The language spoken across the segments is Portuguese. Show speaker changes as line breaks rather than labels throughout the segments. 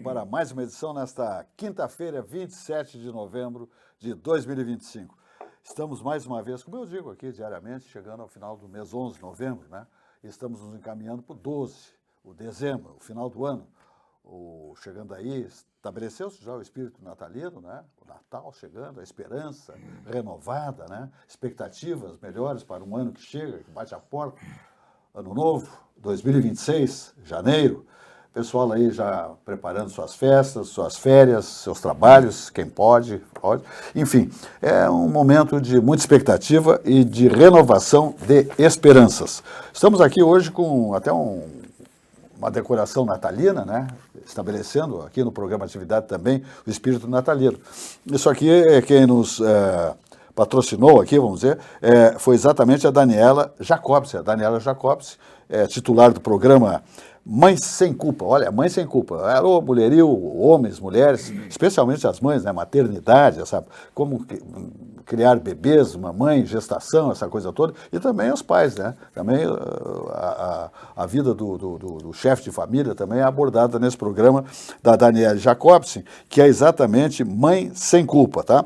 Para mais uma edição nesta quinta-feira, 27 de novembro de 2025. Estamos mais uma vez, como eu digo aqui diariamente, chegando ao final do mês 11 de novembro, né? Estamos nos encaminhando para o 12, o dezembro, o final do ano. Chegando aí, estabeleceu-se já o espírito natalino, né? O Natal chegando, a esperança renovada, né? Expectativas melhores para um ano que chega, que bate a porta. Ano novo, 2026, janeiro. Pessoal aí já preparando suas festas, suas férias, seus trabalhos, quem pode. Enfim, é um momento de muita expectativa e de renovação de esperanças. Estamos aqui hoje com até uma decoração natalina, né? Estabelecendo aqui no programa Atividade também o espírito natalino. Isso aqui é quem nos patrocinou aqui, vamos dizer, foi exatamente a Daniela Jacobsi. A Daniela Jacobsi, titular do programa Mães Sem Culpa. Olha, Mães Sem Culpa. Alô, mulherio, homens, mulheres, especialmente as mães, né? Maternidade, sabe? Como criar bebês, mamãe, gestação, essa coisa toda. E também os pais, né? Também a vida do chefe de família também é abordada nesse programa da Daniela Jacobsi, que é exatamente Mãe Sem Culpa, tá?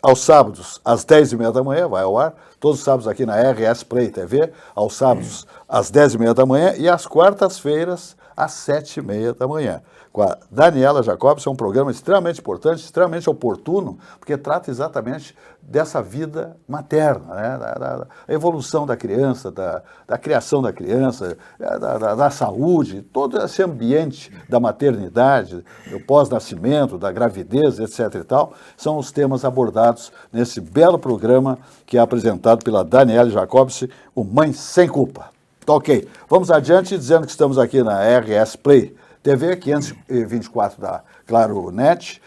Aos sábados, às 10h30 da manhã, vai ao ar, todos os sábados aqui na RS Play TV, aos sábados às 10h30 da manhã e às quartas-feiras às 7h30 da manhã. Com a Daniela Jacobsi, é um programa extremamente importante, extremamente oportuno, porque trata exatamente dessa vida materna, né? Da evolução da criança, da criação da criança, da saúde, todo esse ambiente da maternidade, do pós-nascimento, da gravidez, etc. e tal, são os temas abordados nesse belo programa que é apresentado pela Daniela Jacobsi, o Mãe Sem Culpa. Tá ok. Vamos adiante dizendo que estamos aqui na RS Play TV, 524 da Claro Net,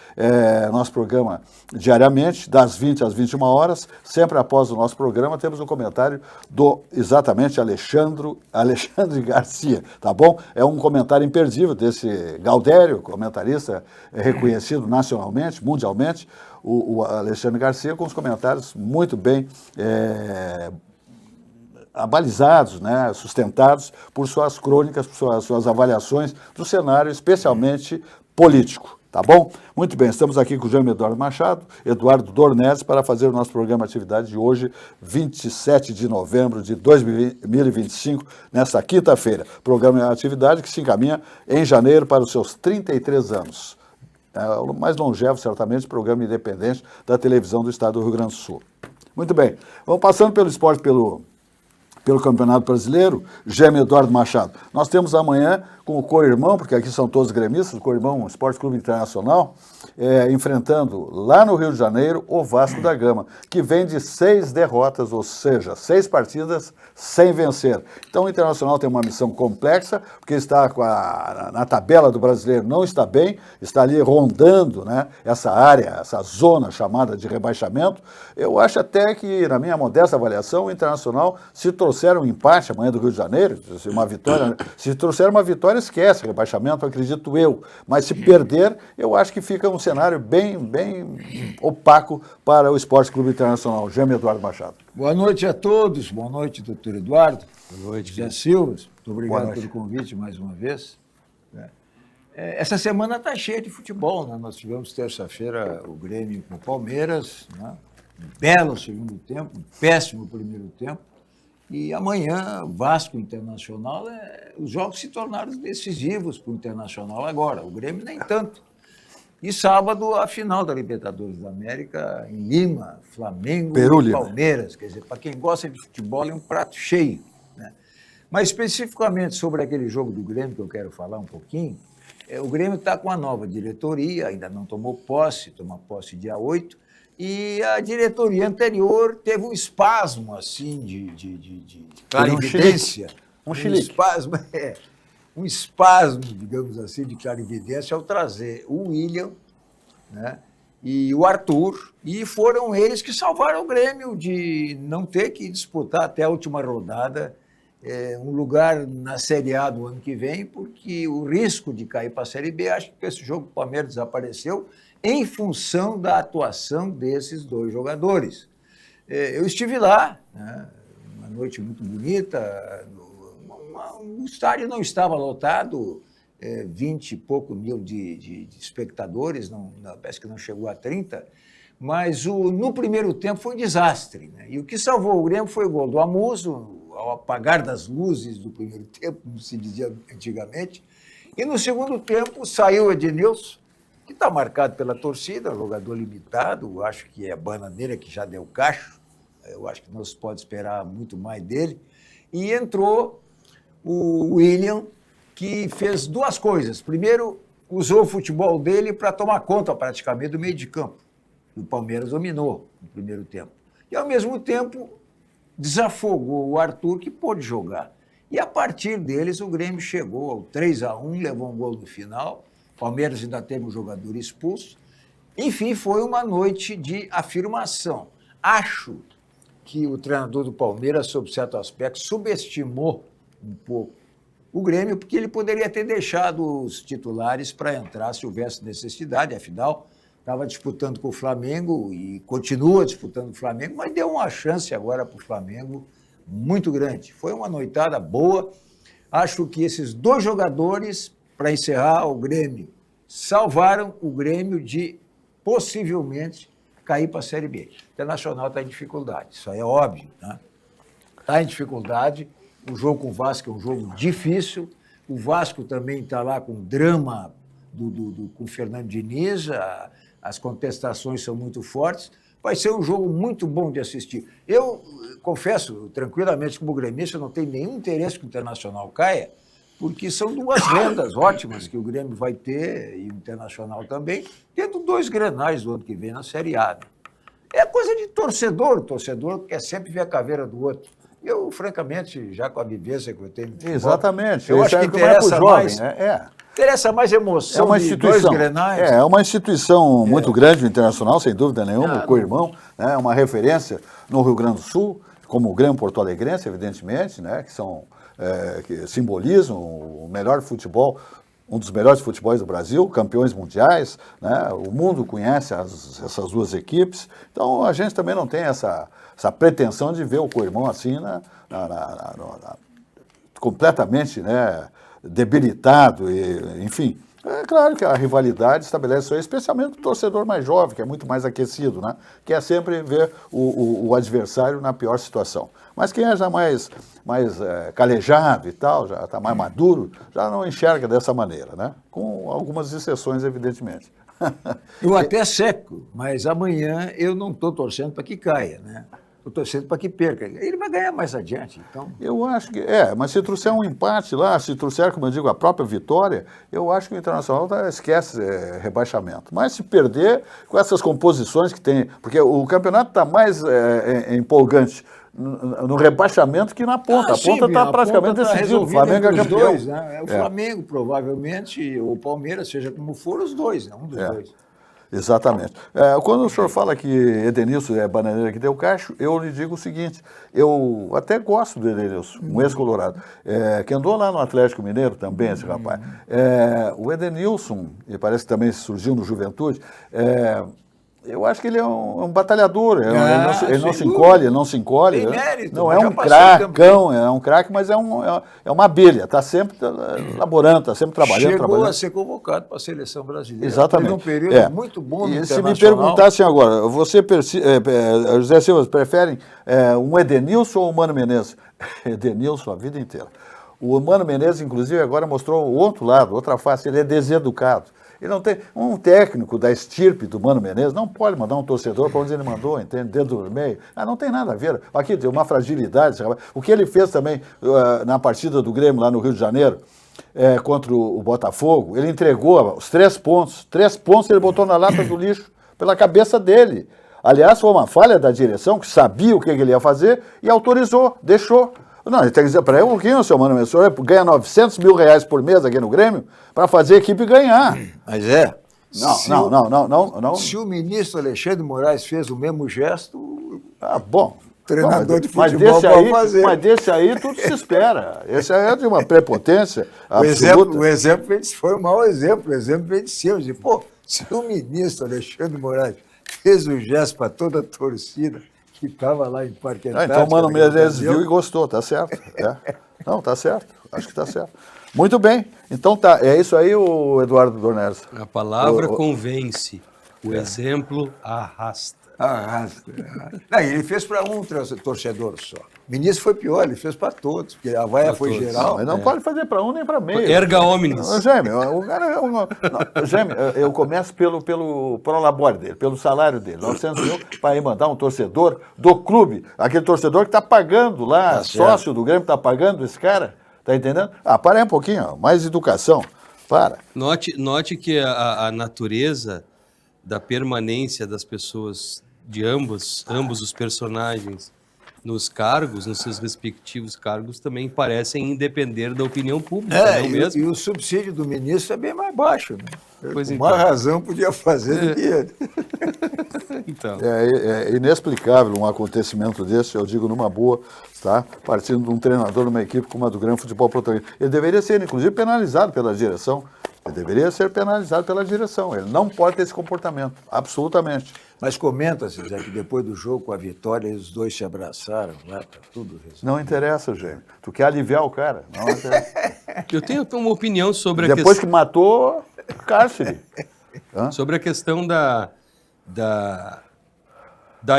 nosso programa diariamente, das 20 às 21 horas, sempre após o nosso programa, temos um comentário do exatamente Alexandre Garcia, tá bom? É um comentário imperdível desse Gaudério, comentarista reconhecido nacionalmente, mundialmente, o Alexandre Garcia, com os comentários muito bem abalizados, né, sustentados por suas crônicas, por suas avaliações do cenário, especialmente político. Tá bom? Muito bem, estamos aqui com o Jaime Eduardo Machado, Eduardo Dornelles, para fazer o nosso programa Atividade de hoje, 27 de novembro de 2025, nesta quinta-feira. Programa Atividade que se encaminha em janeiro para os seus 33 anos. É o mais longevo, certamente, programa independente da televisão do estado do Rio Grande do Sul. Muito bem, vamos passando pelo esporte, pelo Campeonato Brasileiro, Jaime Eduardo Machado. Nós temos amanhã com o co-irmão, porque aqui são todos gremistas, o co-irmão Esporte Clube Internacional, enfrentando lá no Rio de Janeiro o Vasco da Gama, que vem de 6 derrotas, ou seja, 6 partidas sem vencer. Então o Internacional tem uma missão complexa, porque está na tabela do brasileiro, não está bem, está ali rondando, né, essa área, essa zona chamada de rebaixamento. Eu acho até que, na minha modesta avaliação, o Internacional, se trouxer um empate amanhã do Rio de Janeiro, se trouxer uma vitória, esquece rebaixamento, acredito eu. Mas se perder, eu acho que fica um cenário bem opaco para o Esporte Clube Internacional. Jaime Eduardo Machado.
Boa noite a todos, boa noite, doutor Eduardo.
Boa noite,
Zé Silva, muito obrigado pelo convite mais uma vez. Essa semana está cheia de futebol, né? Nós tivemos terça-feira o Grêmio com o Palmeiras, né? Um belo segundo tempo, um péssimo primeiro tempo. E amanhã, Vasco Internacional, os jogos se tornaram decisivos para o Internacional agora, o Grêmio nem tanto. E sábado, a final da Libertadores da América, em Lima, Flamengo e Palmeiras. Quer dizer, para quem gosta de futebol, é um prato cheio, né? Mas especificamente sobre aquele jogo do Grêmio, que eu quero falar um pouquinho, o Grêmio está com a nova diretoria, ainda não tomou posse, toma posse dia 8, e a diretoria anterior teve um espasmo, assim, de clarividência. Um espasmo, digamos assim, de clarividência ao trazer o William, né, e o Arthur, e foram eles que salvaram o Grêmio de não ter que disputar até a última rodada um lugar na Série A do ano que vem, porque o risco de cair para a Série B, acho que esse jogo do Palmeiras desapareceu em função da atuação desses dois jogadores. Eu estive lá, né, uma noite muito bonita, o estádio não estava lotado, 20 e pouco mil de espectadores, parece que não chegou a 30, mas no primeiro tempo foi um desastre, né? E o que salvou o Grêmio foi o gol do Amuso, ao apagar das luzes do primeiro tempo, como se dizia antigamente, e no segundo tempo saiu o Edenilson, que está marcado pela torcida, jogador limitado, acho que é bananeira que já deu cacho, eu acho que não se pode esperar muito mais dele, e entrou o William, que fez duas coisas. Primeiro, usou o futebol dele para tomar conta praticamente do meio de campo. O Palmeiras dominou no primeiro tempo. E, ao mesmo tempo, desafogou o Arthur, que pôde jogar. E, a partir deles, o Grêmio chegou ao 3-1, levou um gol no final. O Palmeiras ainda teve um jogador expulso. Enfim, foi uma noite de afirmação. Acho que o treinador do Palmeiras, sob certo aspecto, subestimou um pouco o Grêmio, porque ele poderia ter deixado os titulares para entrar se houvesse necessidade, afinal, estava disputando com o Flamengo e continua disputando com o Flamengo, mas deu uma chance agora para o Flamengo muito grande. Foi uma noitada boa. Acho que esses dois jogadores, para encerrar o Grêmio, salvaram o Grêmio de, possivelmente, cair para a Série B. O Internacional está em dificuldade, isso aí é óbvio, né? Está em dificuldade. O jogo com o Vasco é um jogo difícil. O Vasco também está lá com o drama com o Fernando Diniz. As contestações são muito fortes. Vai ser um jogo muito bom de assistir. Eu confesso tranquilamente, como gremista, não tenho nenhum interesse que o Internacional caia, porque são duas rendas ótimas que o Grêmio vai ter, e o Internacional também, tendo 2 Grenais do ano que vem na Série A. É coisa de torcedor. O torcedor quer sempre ver a caveira do outro. Eu, francamente, já com a vivência que eu tenho...
Exatamente.
Eu acho que interessa mais...
né?
Interessa mais emoção
de
2 Grenais.
É uma instituição muito grande, o Internacional, sem dúvida nenhuma, o co-irmão, né? Uma referência no Rio Grande do Sul, como o Grêmio Porto Alegrense, evidentemente, né? Que simbolizam o melhor futebol, um dos melhores futebols do Brasil, campeões mundiais, né? O mundo conhece essas duas equipes, então a gente também não tem essa pretensão de ver o co-irmão assim completamente, né, debilitado, enfim. É claro que a rivalidade estabelece isso aí, especialmente o torcedor mais jovem, que é muito mais aquecido, né? Que é sempre ver o adversário na pior situação. Mas quem é já mais calejado e tal, já está mais maduro, já não enxerga dessa maneira, né? Com algumas exceções, evidentemente.
Eu até seco, mas amanhã eu não estou torcendo para que caia, né? Estou torcendo para que perca. Ele vai ganhar mais adiante, então...
Eu acho que... mas se trouxer um empate lá, se trouxer, como eu digo, a própria vitória, eu acho que o Internacional esquece rebaixamento. Mas se perder, com essas composições que tem... Porque o campeonato está mais empolgante no rebaixamento que na ponta. A ponta está praticamente decidida. O Flamengo é campeão.
Dois, né? O Flamengo, provavelmente, ou o Palmeiras, seja como for, os dois, né? Um dos dois.
Exatamente. Quando o senhor fala que Edenilson é bananeira que deu cacho, eu lhe digo o seguinte, eu até gosto do Edenilson, um ex-colorado, que andou lá no Atlético Mineiro também, esse rapaz. O Edenilson, e parece que também surgiu no Juventude, eu acho que ele é um batalhador, ele não se encolhe.
Tem mérito,
não é um cracão, é um craque, mas é uma abelha, está sempre laborando, está sempre trabalhando.
Chegou a ser convocado para a seleção brasileira.
Exatamente.
Teve um período muito bom no Internacional.
Se me perguntassem agora, José Silva, preferem um Edenilson ou um Mano Menezes? Edenilson a vida inteira. O Mano Menezes, inclusive, agora mostrou o outro lado, outra face, ele é deseducado. Ele não tem um técnico da estirpe do Mano Menezes, não pode mandar um torcedor para onde ele mandou, entende? Dedo no meio. Não tem nada a ver. Aqui tem uma fragilidade. O que ele fez também na partida do Grêmio lá no Rio de Janeiro, contra o Botafogo, ele entregou os 3 pontos. 3 pontos ele botou na lata do lixo pela cabeça dele. Aliás, foi uma falha da direção, que sabia o que ele ia fazer e autorizou, deixou. Não, ele tem que dizer para ele um pouquinho, seu Mano Menezes, ganha R$900 mil por mês aqui no Grêmio para fazer a equipe ganhar.
Mas
Não.
Se o ministro Alexandre de Moraes fez o mesmo gesto,
bom.
Treinador de futebol pode fazer.
Mas desse aí tudo se espera. Esse aí é de uma prepotência absoluta.
O exemplo foi um mau exemplo. O exemplo veio de cima. Se o ministro Alexandre de Moraes fez o gesto para toda a torcida que estava lá em Parque Antártico...
Então o Mano Menezes viu e gostou, tá certo. Não, tá certo. Acho que tá certo. Muito bem. Então tá. É isso aí, o Eduardo Dornelles.
A palavra convence, o exemplo arrasta.
Arrasta. Não, ele fez para um torcedor só. O ministro foi pior, ele fez para todos, porque a vaia foi
todos.
geral.
Mas não pode fazer para um nem para meio.
Erga omnes.
Gêmeo, o cara Gêmeo, eu começo pelo prolabore dele, pelo salário dele. 900 mil para ir mandar um torcedor do clube, aquele torcedor que está pagando lá,
Tá
sócio do Grêmio está pagando esse cara, tá entendendo? Para aí um pouquinho, ó, mais educação, para.
Note que a natureza da permanência das pessoas, de ambos os personagens, nos cargos, nos seus respectivos cargos, também parecem independer da opinião pública, não é mesmo?
E o subsídio do ministro é bem mais baixo. Né?
Pois
Por
então.
uma razão podia fazer do que ele.
Então.
É inexplicável um acontecimento desse, eu digo numa boa, tá? Partindo de um treinador de uma equipe como a do Grêmio Futebol Protagonista. Ele deveria ser, inclusive, penalizado pela direção. Ele deveria ser penalizado pela direção. Ele não pode ter esse comportamento, absolutamente.
Mas comenta-se, Zé, que depois do jogo, com a vitória, os dois se abraçaram, lá tá tudo resolvido.
Não interessa, Gêmeo. Tu quer aliviar o cara. Não interessa.
Eu tenho uma opinião sobre a
Depois que matou, cárcere.
sobre a questão da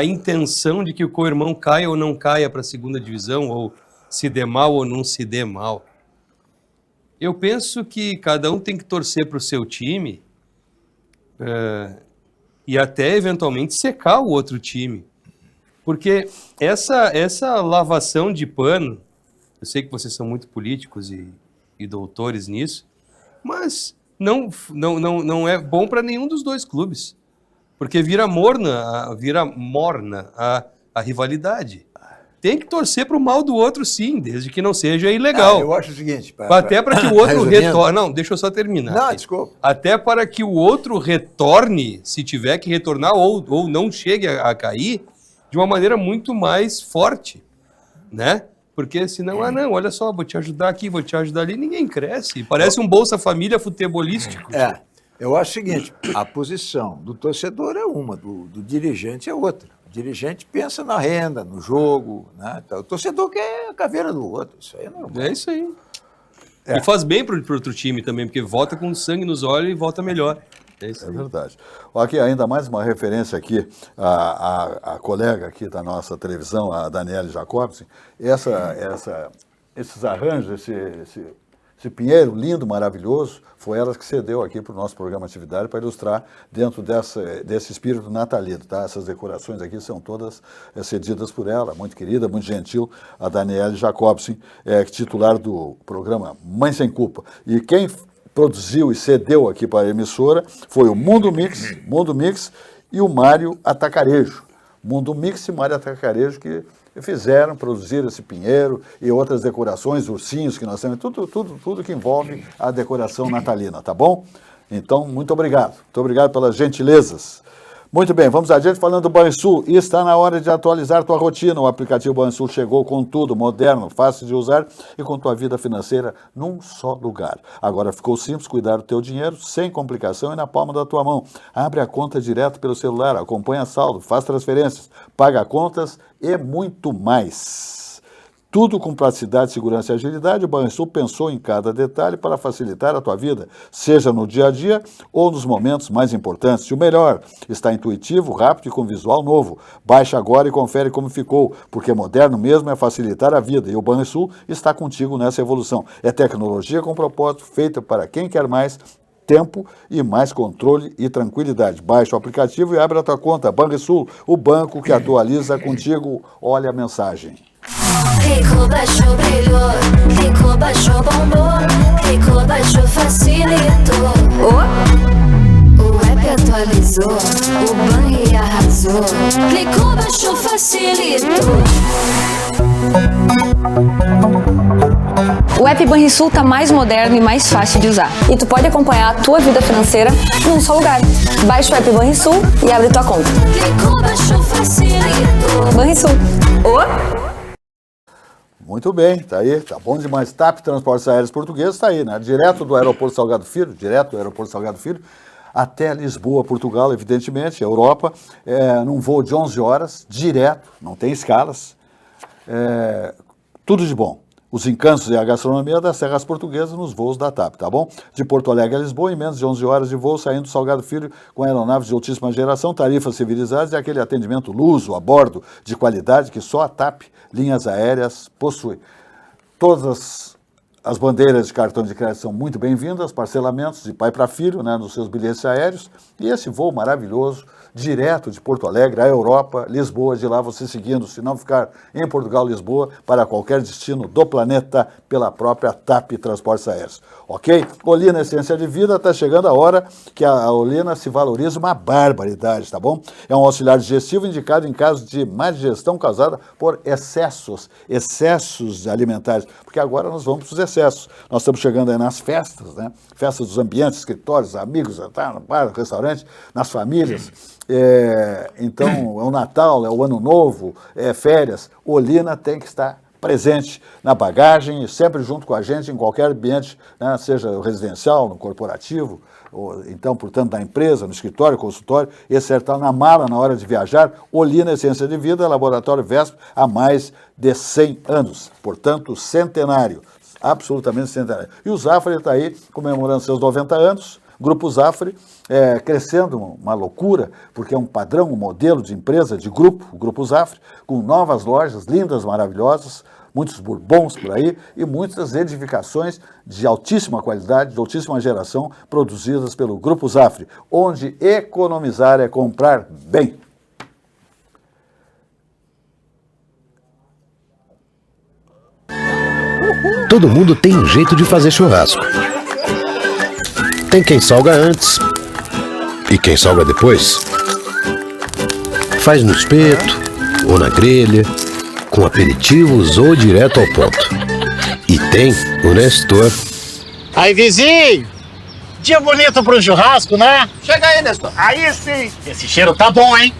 intenção de que o co-irmão caia ou não caia para a segunda divisão, ou se dê mal ou não se dê mal. Eu penso que cada um tem que torcer para o seu time e até eventualmente secar o outro time. Porque essa lavação de pano, eu sei que vocês são muito políticos e doutores nisso, mas não é bom para nenhum dos dois clubes. Porque vira morna a rivalidade. Tem que torcer para o mal do outro, sim, desde que não seja ilegal.
Eu acho o seguinte...
Até para que o outro retorne... Não, deixa eu só terminar.
Não,
aqui.
desculpa.
Até para que o outro retorne, se tiver que retornar, ou não chegue a cair, de uma maneira muito mais forte, né? Porque senão, olha só, vou te ajudar aqui, vou te ajudar ali, ninguém cresce. Parece um Bolsa Família futebolístico.
Eu acho o seguinte, a posição do torcedor é uma, do dirigente é outra. O dirigente pensa na renda, no jogo, né? Então, o torcedor quer a caveira do outro, isso aí é normal.
É isso aí. E faz bem pro outro time também, porque volta com sangue nos olhos e volta melhor. É isso
É
aí.
verdade. Aqui, ainda mais uma referência aqui, a colega aqui da nossa televisão, a Daniele Jacobsen, esses arranjos, esse pinheiro lindo, maravilhoso, foi ela que cedeu aqui para o nosso programa Atividade para ilustrar dentro desse espírito natalino, tá? Essas decorações aqui são todas cedidas por ela, muito querida, muito gentil, a Daniele Jacobsen, titular do programa Mãe Sem Culpa. E quem produziu e cedeu aqui para a emissora foi o Mundo Mix e o Mário Atacarejo. Mundo Mix e Mário Atacarejo que produziram esse pinheiro e outras decorações, ursinhos que nós temos, tudo que envolve a decoração natalina, tá bom? Então, muito obrigado pelas gentilezas. Muito bem, vamos adiante falando do Banrisul. E está na hora de atualizar tua rotina. O aplicativo Banrisul chegou com tudo, moderno, fácil de usar e com tua vida financeira num só lugar. Agora ficou simples cuidar do teu dinheiro sem complicação e na palma da tua mão. Abre a conta direto pelo celular, acompanha saldo, faz transferências, paga contas e muito mais. Tudo com praticidade, segurança e agilidade, o Banrisul pensou em cada detalhe para facilitar a tua vida, seja no dia a dia ou nos momentos mais importantes. E o melhor, está intuitivo, rápido e com visual novo. Baixa agora e confere como ficou, porque moderno mesmo é facilitar a vida e o Banrisul está contigo nessa evolução. É tecnologia com propósito, feita para quem quer mais tempo e mais controle e tranquilidade. Baixa o aplicativo e abre a tua conta. Banrisul, o banco que atualiza contigo. Olha a mensagem.
Rico baixou, brilhou, Rico baixou, bombou, Rico baixou, facilitou. O app atualizou, o banho arrasou, Rico baixou, facilitou.
O app Banrisul tá mais moderno e mais fácil de usar. E tu pode acompanhar a tua vida financeira num só lugar. Baixa o app Banrisul e abre tua conta.
Rico baixou, facilitou.
Banrisul.
Muito bem, tá aí, tá bom demais. TAP Transportes Aéreos Portugueses tá aí, né? Direto do Aeroporto Salgado Filho, até Lisboa, Portugal, evidentemente, Europa, num voo de 11 horas, direto, não tem escalas, tudo de bom. os encantos e a gastronomia das terras portuguesas nos voos da TAP, tá bom? De Porto Alegre a Lisboa, em menos de 11 horas de voo, saindo do Salgado Filho com aeronaves de altíssima geração, tarifas civilizadas e aquele atendimento luso a bordo de qualidade que só a TAP Linhas Aéreas possui. Todas as bandeiras de cartão de crédito são muito bem-vindas, parcelamentos de pai para filho, né, nos seus bilhetes aéreos, e esse voo maravilhoso, direto de Porto Alegre à Europa, Lisboa, de lá você seguindo, se não ficar em Portugal, Lisboa, para qualquer destino do planeta pela própria TAP Transportes Aéreos. Ok? Olina Essência de Vida, está chegando a hora que a Olina se valoriza uma barbaridade, tá bom? É um auxiliar digestivo indicado em caso de má digestão causada por excessos alimentares, porque agora nós vamos para os excessos. Nós estamos chegando aí nas festas, né? Festas dos ambientes, escritórios, amigos, tá, no bar, no restaurante, nas famílias. Então, é o Natal, é o Ano Novo, é férias. Olina tem que estar presente na bagagem, sempre junto com a gente em qualquer ambiente, né, seja residencial, no corporativo, ou então, portanto, na empresa, no escritório, consultório, etc. Na mala, na hora de viajar. Olina Essência de Vida, Laboratório Vesp, há mais de 100 anos, portanto, centenário, absolutamente centenário. E o Zafari está aí comemorando seus 90 anos, Grupo Zafari, crescendo uma loucura, porque é um padrão, um modelo de empresa, de grupo, o Grupo Zafari, com novas lojas lindas, maravilhosas, muitos bourbons por aí e muitas edificações de altíssima qualidade, de altíssima geração, produzidas pelo Grupo Zafari, onde economizar é comprar bem.
Todo mundo tem um jeito de fazer churrasco. Tem quem salga antes e quem salga depois. Faz no espeto ou na grelha, com aperitivos ou direto ao ponto. E tem o Nestor.
Aí, vizinho! Dia bonito pro churrasco, né? Chega aí, Nestor. Aí sim! Esse cheiro tá bom, hein?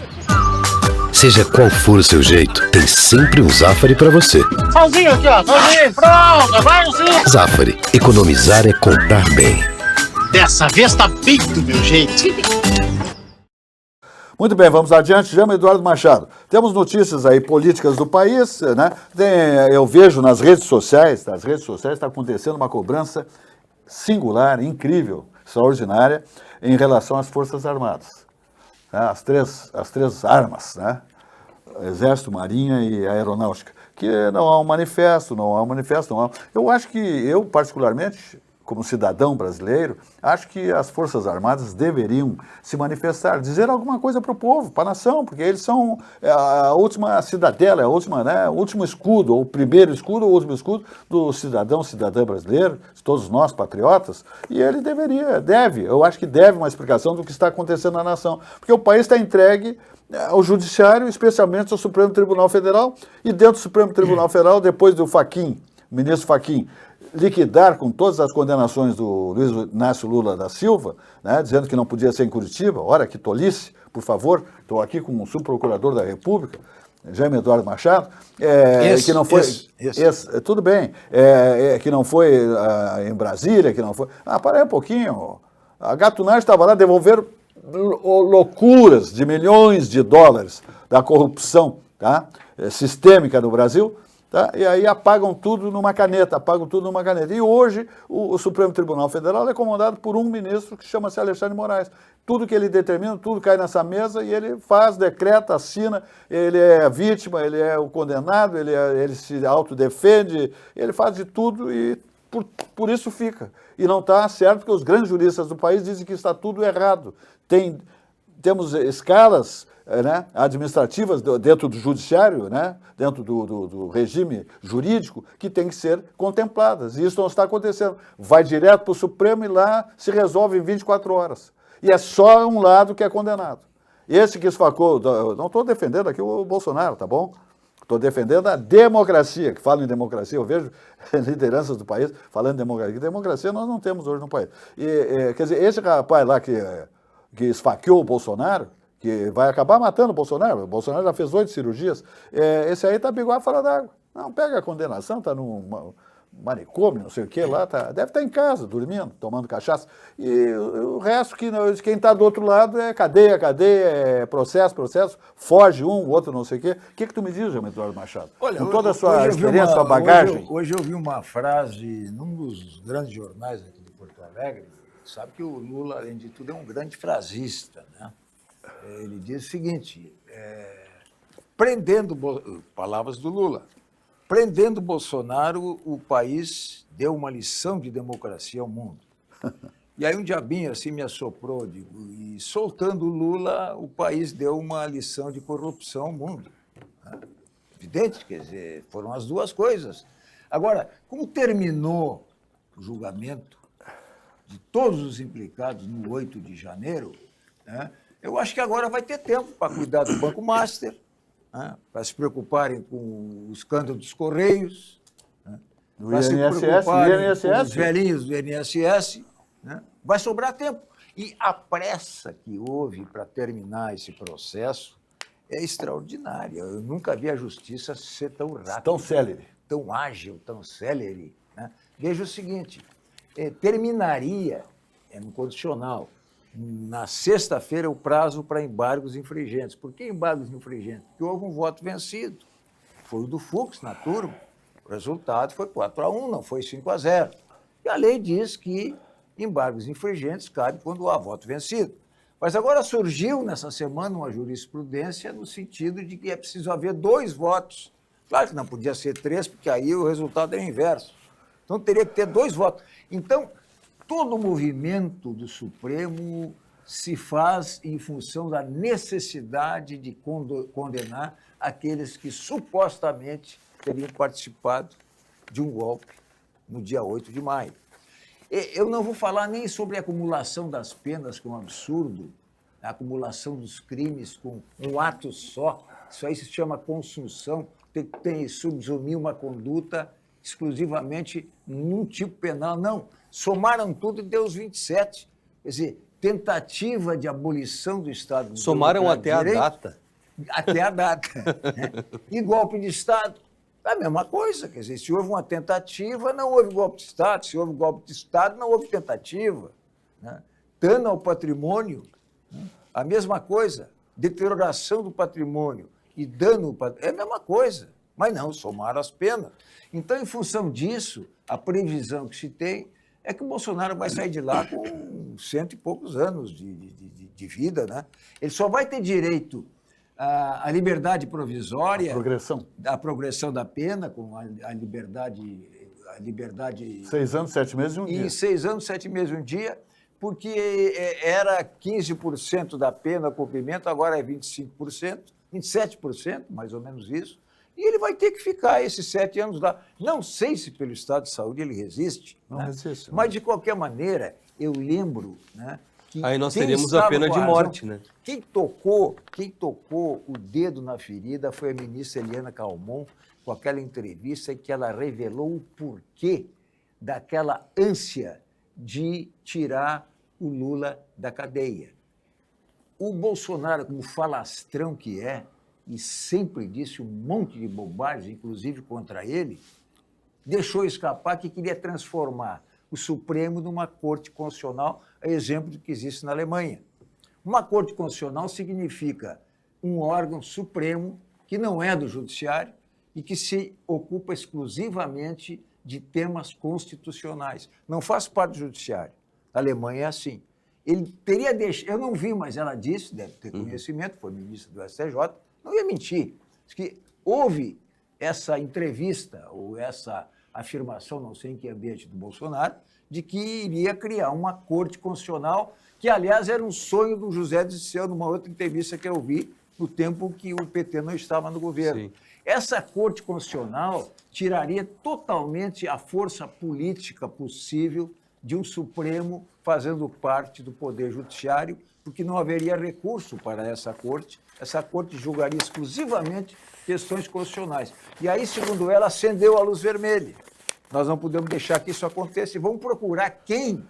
Seja qual for o seu jeito, tem sempre um Zafari pra você.
Salzinho aqui, ó. Salzinho, pronto. Vai, sim.
Zafari. Economizar é comprar bem.
Dessa vez tá bem do meu jeito.
Muito bem, vamos adiante. Chama Eduardo Machado. Temos notícias aí políticas do país, né? Eu vejo nas redes sociais está acontecendo uma cobrança singular, incrível, extraordinária em relação às Forças Armadas. Né? As três armas, né? Exército, Marinha e Aeronáutica. Que não há um manifesto, não há. Eu acho que eu, particularmente, como cidadão brasileiro, acho que as Forças Armadas deveriam se manifestar, dizer alguma coisa para o povo, para a nação, porque eles são a última cidadela, o último escudo, ou o primeiro escudo, ou o último escudo do cidadã brasileiro, de todos nós, patriotas, e ele eu acho que deve uma explicação do que está acontecendo na nação, porque o país está entregue ao Judiciário, especialmente ao Supremo Tribunal Federal, e dentro do Supremo Tribunal Federal, depois do Fachin, o ministro Fachin, liquidar com todas as condenações do Luiz Inácio Lula da Silva, né, dizendo que não podia ser em Curitiba. Ora, que tolice, por favor, estou aqui com o subprocurador da República, Jaime Eduardo Machado, que não foi... tudo bem, que não foi em Brasília, que não foi... para aí um pouquinho. A Gatunage estava lá, devolveram loucuras de milhões de dólares da corrupção, tá, sistêmica no Brasil. Tá? E aí apagam tudo numa caneta. E hoje o Supremo Tribunal Federal é comandado por um ministro que chama-se Alexandre Moraes. Tudo que ele determina, tudo cai nessa mesa e ele faz, decreta, assina, ele é a vítima, ele é o condenado, ele se autodefende, ele faz de tudo e por isso fica. E não está certo porque os grandes juristas do país dizem que está tudo errado. Temos escalas, né, administrativas dentro do judiciário, né, dentro do regime jurídico, que tem que ser contempladas. E isso não está acontecendo. Vai direto para o Supremo e lá se resolve em 24 horas. E é só um lado que é condenado. Esse que esfacou, não estou defendendo aqui o Bolsonaro, tá bom? Estou defendendo a democracia, que fala em democracia, eu vejo lideranças do país falando em democracia. Que democracia nós não temos hoje no país. Quer dizer, esse rapaz lá que esfaqueou o Bolsonaro, que vai acabar matando o Bolsonaro já fez 8 cirurgias, esse aí está biguado fora d'água. Não, pega a condenação, está manicômio, não sei o que lá, deve estar em casa, dormindo, tomando cachaça. E o resto, quem está do outro lado é cadeia, é processo, foge um, o outro não sei o quê. O que tu me diz, João Eduardo Machado?
Olha,
com toda a sua
hoje eu vi
experiência, sua bagagem.
Hoje eu vi uma frase num dos grandes jornais aqui de Porto Alegre. Sabe que o Lula, além de tudo, é um grande frasista, né? Ele diz o seguinte, palavras do Lula, prendendo Bolsonaro, o país deu uma lição de democracia ao mundo. E aí um diabinho assim me assoprou, digo, e soltando o Lula, o país deu uma lição de corrupção ao mundo. Né? Evidente, quer dizer, foram as duas coisas. Agora, como terminou o julgamento de todos os implicados no 8 de janeiro, né, eu acho que agora vai ter tempo para cuidar do Banco Master, né, para se preocuparem com o escândalo dos Correios, né, para se preocuparem com os velhinhos do INSS, né, vai sobrar tempo. E a pressa que houve para terminar esse processo é extraordinária. Eu nunca vi a justiça ser tão rápida.
Tão célere.
Tão ágil, tão célere. Né? Veja o seguinte, terminaria, no condicional, na sexta-feira o prazo para embargos infringentes. Por que embargos infringentes? Porque houve um voto vencido. Foi o do Fux na turma. O resultado foi 4-1, não foi 5-0. E a lei diz que embargos infringentes cabem quando há voto vencido. Mas agora surgiu nessa semana uma jurisprudência no sentido de que é preciso haver 2 votos. Claro que não podia ser 3, porque aí o resultado era inverso. Então teria que ter 2 votos. Então, todo o movimento do Supremo se faz em função da necessidade de condenar aqueles que supostamente teriam participado de um golpe no dia 8 de maio. Eu não vou falar nem sobre a acumulação das penas, que é um absurdo, a acumulação dos crimes com um ato só. Isso aí se chama consunção, tem que subsumir uma conduta exclusivamente num tipo penal. Não, somaram tudo e deu os 27. Quer dizer, tentativa de abolição do Estado.
Somaram até a data.
Até a data. Né? E golpe de Estado. É a mesma coisa, quer dizer, se houve uma tentativa, não houve golpe de Estado, se houve golpe de Estado, não houve tentativa. Né? Dano ao patrimônio, né? A mesma coisa, deterioração do patrimônio e dano ao patrimônio, é a mesma coisa, mas não, somaram as penas. Então, em função disso, a previsão que se tem é que o Bolsonaro vai sair de lá com 100 e poucos anos de vida, né? Ele só vai ter direito a liberdade provisória, a progressão da pena, com a liberdade...
6 anos, 7 meses e um dia.
6 anos, 7 meses e um dia, porque era 15% da pena cumprimento, agora é 25%, 27%, mais ou menos isso, e ele vai ter que ficar esses 7 anos lá. Não sei se pelo estado de saúde ele resiste,
não resiste,
mas de qualquer maneira, eu lembro... Né,
aí nós teríamos a pena de morte, né?
Quem tocou o dedo na ferida foi a ministra Eliana Calmon, com aquela entrevista em que ela revelou o porquê daquela ânsia de tirar o Lula da cadeia. O Bolsonaro, como falastrão que é, e sempre disse um monte de bobagem, inclusive contra ele, deixou escapar que queria transformar o Supremo numa corte constitucional, a exemplo do que existe na Alemanha. Uma corte constitucional significa um órgão supremo que não é do judiciário e que se ocupa exclusivamente de temas constitucionais. Não faz parte do judiciário. A Alemanha é assim. Ele teria deixado... Eu não vi, mas ela disse, deve ter conhecimento, foi ministra do STJ, não ia mentir. Diz que houve essa entrevista ou essa afirmação, não sei em que ambiente do Bolsonaro, de que iria criar uma corte constitucional, que, aliás, era um sonho do José Dirceu, numa outra entrevista que eu vi, no tempo que o PT não estava no governo. Sim. Essa corte constitucional tiraria totalmente a força política possível de um Supremo fazendo parte do Poder Judiciário, porque não haveria recurso para essa corte julgaria exclusivamente questões constitucionais. E aí, segundo ela, acendeu a luz vermelha. Nós não podemos deixar que isso aconteça e vamos procurar quem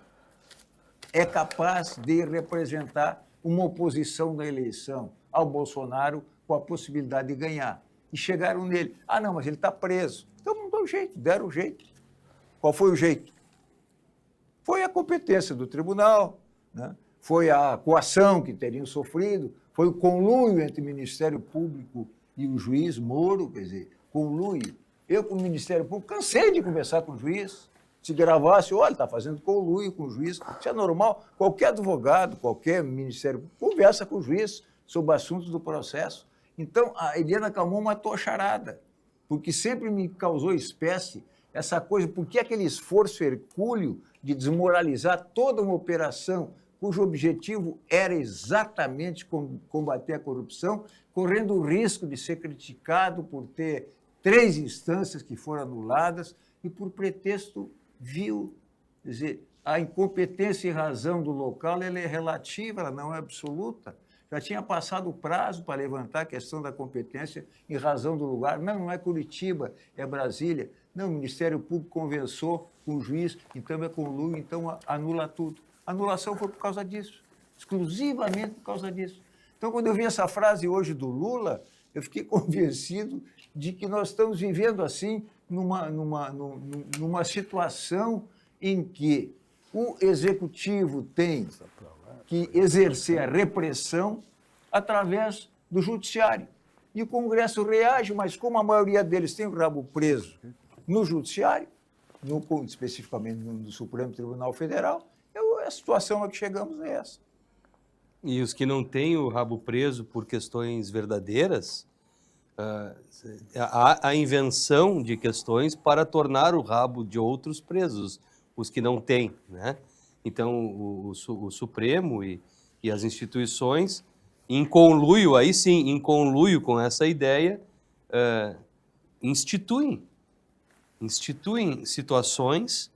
é capaz de representar uma oposição na eleição ao Bolsonaro com a possibilidade de ganhar. E chegaram nele. Ah, não, mas ele está preso. Então não deu jeito, deram jeito. Qual foi o jeito? Foi a competência do tribunal, né? Foi a coação que teriam sofrido, foi o conluio entre o Ministério Público e o juiz Moro, quer dizer, conluio. Eu, como Ministério Público, cansei de conversar com o juiz. Se gravasse, olha, está fazendo conluio com o juiz. Isso é normal. Qualquer advogado, qualquer Ministério Público, conversa com o juiz sobre assuntos do processo. Então, a Eliana Calmon matou a charada, porque sempre me causou espécie essa coisa, porque aquele esforço hercúleo de desmoralizar toda uma operação cujo objetivo era exatamente combater a corrupção, correndo o risco de ser criticado por ter 3 instâncias que foram anuladas e por pretexto vil. Quer dizer, a incompetência e razão do local ela é relativa, ela não é absoluta. Já tinha passado o prazo para levantar a questão da competência em razão do lugar. Não é Curitiba, é Brasília. Não, o Ministério Público conversou com o juiz, então é conluio, então anula tudo. A anulação foi por causa disso, exclusivamente por causa disso. Então, quando eu vi essa frase hoje do Lula, eu fiquei convencido de que nós estamos vivendo assim numa situação em que o executivo tem que exercer a repressão através do judiciário. E o Congresso reage, mas como a maioria deles tem o rabo preso no judiciário, especificamente no Supremo Tribunal Federal, a situação a que chegamos é essa.
E os que não têm o rabo preso por questões verdadeiras, há a invenção de questões para tornar o rabo de outros presos, os que não têm, né? Então, o Supremo e as instituições, em conluio, aí sim, em conluio com essa ideia, instituem situações,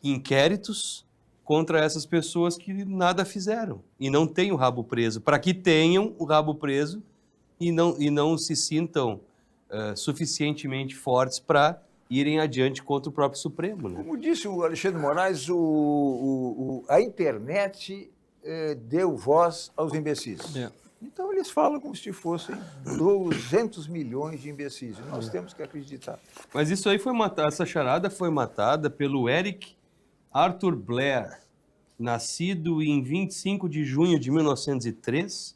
inquéritos contra essas pessoas que nada fizeram e não têm o rabo preso, para que tenham o rabo preso e não se sintam suficientemente fortes para irem adiante contra o próprio Supremo, né?
Como disse o Alexandre Moraes, a internet deu voz aos imbecis.
É.
Então eles falam como se fossem 200 milhões de imbecis. E nós temos que acreditar.
Mas isso aí essa charada foi matada pelo Eric Arthur Blair, nascido em 25 de junho de 1903,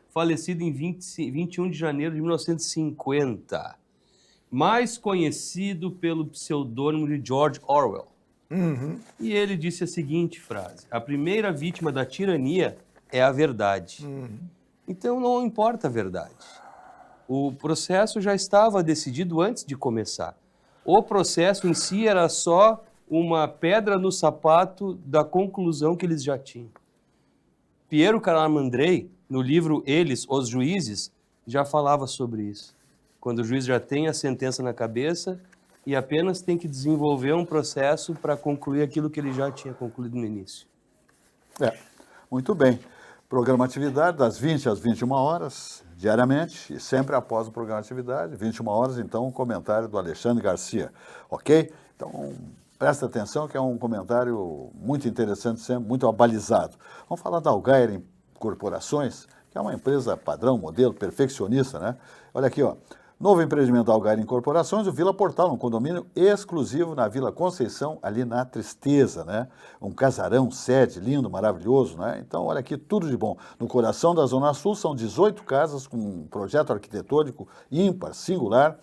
falecido em 21 de janeiro de 1950. Mais conhecido pelo pseudônimo de George Orwell.
Uhum.
E ele disse a seguinte frase: a primeira vítima da tirania é a verdade.
Uhum.
Então não importa a verdade. O processo já estava decidido antes de começar. O processo em si era só uma pedra no sapato da conclusão que eles já tinham. Piero Calamandrei, no livro Eles, os Juízes, já falava sobre isso. Quando o juiz já tem a sentença na cabeça e apenas tem que desenvolver um processo para concluir aquilo que ele já tinha concluído no início.
Muito bem. Programa Atividade das 20 às 21 horas, diariamente, e sempre após o programa Atividade, 21 horas, então, um comentário do Alexandre Garcia, ok? Então, presta atenção que é um comentário muito interessante, sempre muito abalizado. Vamos falar da Algair Incorporações, que é uma empresa padrão, modelo, perfeccionista, né? Olha aqui, ó. Novo empreendimento da Algair Incorporações, o Vila Portal, um condomínio exclusivo na Vila Conceição, ali na Tristeza, né? Um casarão, sede, lindo, maravilhoso, né? Então, olha aqui, tudo de bom. No coração da Zona Sul, são 18 casas com um projeto arquitetônico ímpar, singular,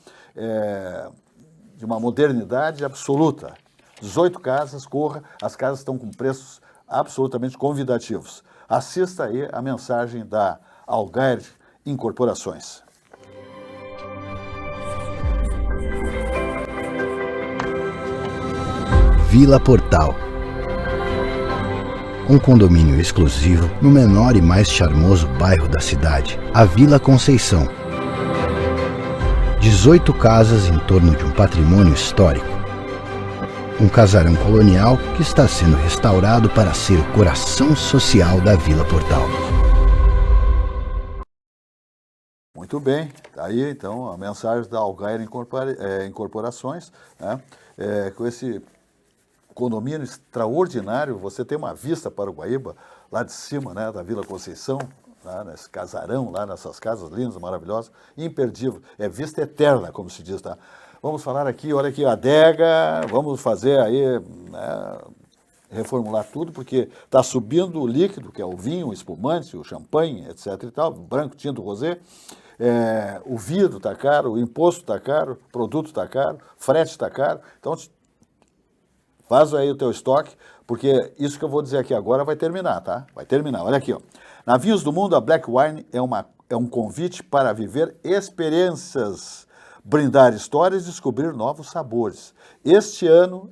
de uma modernidade absoluta. 18 casas, corra, as casas estão com preços absolutamente convidativos. Assista aí a mensagem da Algair Incorporações.
Vila Portal. Um condomínio exclusivo no menor e mais charmoso bairro da cidade, a Vila Conceição. 18 casas em torno de um patrimônio histórico. Um casarão colonial que está sendo restaurado para ser o coração social da Vila Portal.
Muito bem, tá aí então a mensagem da Algair Incorporações, né? Com esse condomínio extraordinário, você tem uma vista para o Guaíba, lá de cima, né, da Vila Conceição, lá nesse casarão, lá nessas casas lindas, maravilhosas, imperdível, é vista eterna, como se diz, tá? Vamos falar aqui, olha aqui, a adega, vamos fazer aí, né, reformular tudo, porque está subindo o líquido, que é o vinho, o espumante, o champanhe, etc. e tal, branco, tinto, rosé. O vidro está caro, o imposto está caro, o produto está caro, frete está caro. Então, faz aí o teu estoque, porque isso que eu vou dizer aqui agora vai terminar, tá? Vai terminar. Olha aqui, ó. Na Vinhos do Mundo, a Black Wine é um convite para viver experiências, brindar histórias e descobrir novos sabores. Este ano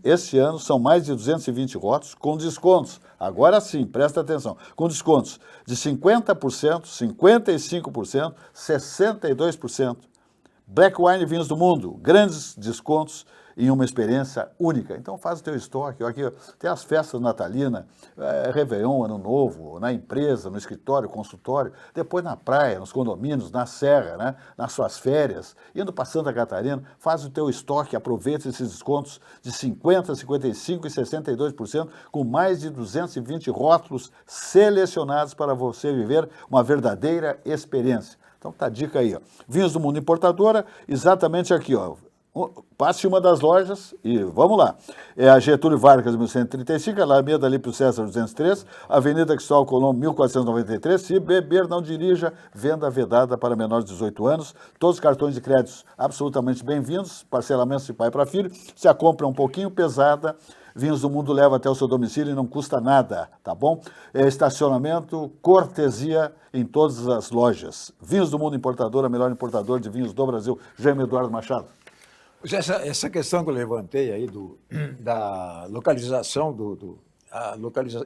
são mais de 220 rótulos com descontos. Agora sim, presta atenção. Com descontos de 50%, 55%, 62%. Black Wine Vinhos do Mundo, grandes descontos em uma experiência única. Então faz o teu estoque. Aqui tem as festas natalinas, Réveillon, Ano Novo, na empresa, no escritório, consultório, depois na praia, nos condomínios, na serra, né? Nas suas férias, indo para Santa Catarina, faz o teu estoque, aproveita esses descontos de 50%, 55% e 62%, com mais de 220 rótulos selecionados para você viver uma verdadeira experiência. Então tá a dica aí, ó. Vinhos do Mundo Importadora, exatamente aqui, ó. Passe uma das lojas e vamos lá. É a Getúlio Vargas, 1135, Alameda Alípio César 203, Avenida Cristóvão Colombo, 1493. Se beber, não dirija. Venda vedada para menores de 18 anos. Todos os cartões de créditos absolutamente bem-vindos. Parcelamentos de pai para filho. Se a compra é um pouquinho pesada, Vinhos do Mundo leva até o seu domicílio e não custa nada, tá bom? Estacionamento, cortesia em todas as lojas. Vinhos do Mundo Importadora, melhor importador de vinhos do Brasil. Jaime Eduardo Machado.
Essa questão que eu levantei aí da localização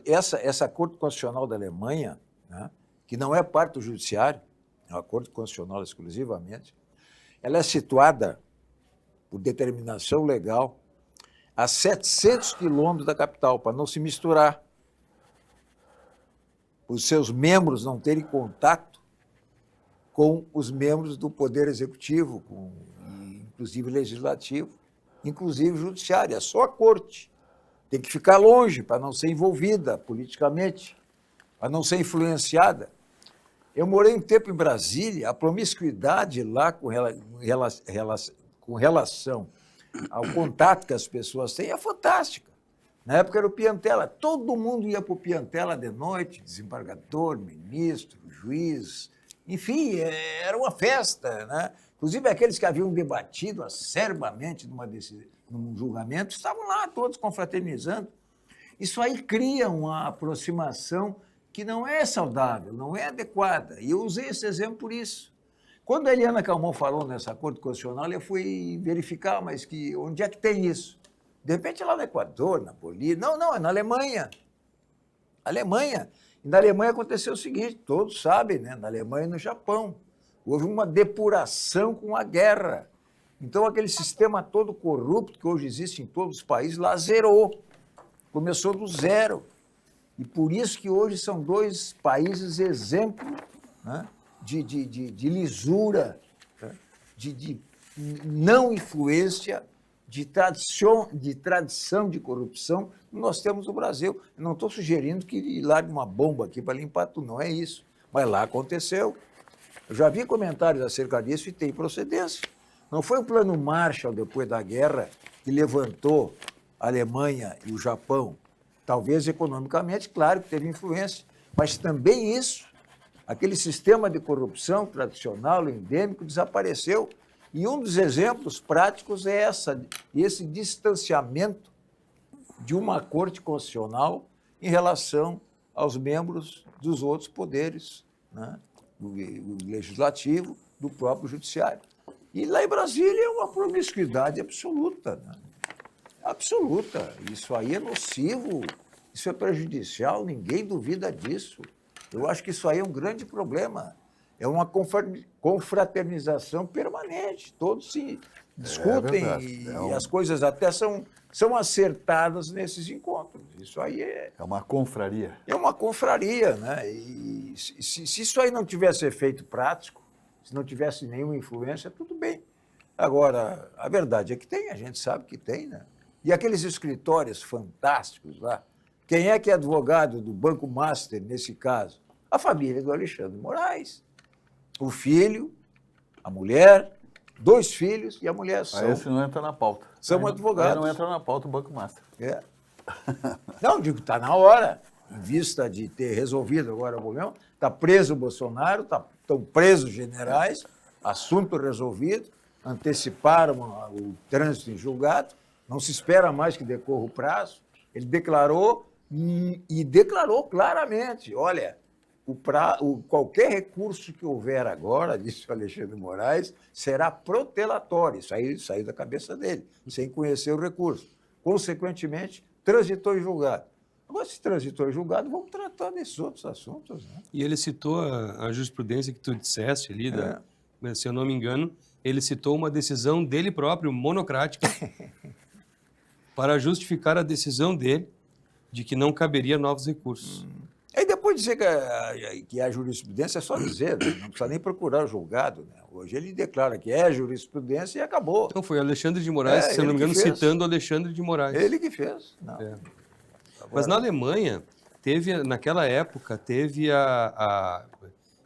essa Corte Constitucional da Alemanha, né, que não é parte do Judiciário, é uma Corte Constitucional exclusivamente, ela é situada, por determinação legal, a 700 quilômetros da capital, para não se misturar, os seus membros não terem contato com os membros do Poder Executivo, inclusive legislativo, inclusive judiciário. É só a corte. Tem que ficar longe para não ser envolvida politicamente, para não ser influenciada. Eu morei um tempo em Brasília, a promiscuidade lá com relação ao contato que as pessoas têm é fantástica. Na época era o Piantella, todo mundo ia para o Piantella de noite, desembargador, ministro, juiz, enfim, era uma festa, né? Inclusive, aqueles que haviam debatido acerbamente num julgamento estavam lá todos confraternizando. Isso aí cria uma aproximação que não é saudável, não é adequada. E eu usei esse exemplo por isso. Quando a Eliana Calmon falou nessa Corte Constitucional, eu fui verificar, mas onde é que tem isso? De repente é lá no Equador, na Bolívia. Não, é na Alemanha. Alemanha. E na Alemanha aconteceu o seguinte, todos sabem, né? Na Alemanha e no Japão. Houve uma depuração com a guerra. Então, aquele sistema todo corrupto que hoje existe em todos os países, lá zerou. Começou do zero. E por isso que hoje são dois países exemplo, né, de lisura, né, de não influência, de tradição de corrupção que nós temos no Brasil. Eu não estou sugerindo que largue uma bomba aqui para limpar tudo, não é isso. Mas lá aconteceu. Eu já vi comentários acerca disso e tem procedência. Não foi o plano Marshall, depois da guerra, que levantou a Alemanha e o Japão. Talvez economicamente, claro que teve influência, mas também isso, aquele sistema de corrupção tradicional, endêmico, desapareceu. E um dos exemplos práticos é esse distanciamento de uma Corte Constitucional em relação aos membros dos outros poderes, né? Do legislativo, do próprio judiciário. E lá em Brasília é uma promiscuidade absoluta, né? Absoluta. Isso aí é nocivo, isso é prejudicial, ninguém duvida disso. Eu acho que isso aí é um grande problema. É uma confraternização permanente. Todos se discutem e as coisas até são acertadas nesses encontros. Isso aí é
uma confraria.
É uma confraria, né? E se isso aí não tivesse efeito prático, se não tivesse nenhuma influência, tudo bem. Agora, a verdade é que tem, a gente sabe que tem, né? E aqueles escritórios fantásticos lá, quem é que é advogado do Banco Master, nesse caso? A família do Alexandre de Moraes. O filho, a mulher, 2 filhos e a mulher
Aí esse não entra na pauta.
são advogados.
Aí não entra na pauta o Banco Master.
É. Não, digo, está na hora, em vista de ter resolvido agora o problema, está preso o Bolsonaro, estão presos generais, assunto resolvido, anteciparam o trânsito em julgado, não se espera mais que decorra o prazo. Ele declarou e declarou claramente, olha, qualquer recurso que houver agora, disse o Alexandre de Moraes, será protelatório. Isso aí saiu da cabeça dele, sem conhecer o recurso. Consequentemente, transitou em julgado. Agora, se transitou em julgado, vamos tratar desses outros assuntos. Né?
E ele citou a jurisprudência que tu disseste ali, se eu não me engano, ele citou uma decisão dele próprio, monocrática, para justificar a decisão dele de que não caberia novos recursos.
Aí depois de dizer que é jurisprudência, é só dizer, né? Não precisa nem procurar o julgado. Né? Hoje ele declara que é jurisprudência e acabou.
Então foi Alexandre de Moraes, se eu não me engano, citando Alexandre de Moraes.
Ele que fez. Não.
É. Mas na Alemanha, naquela época, teve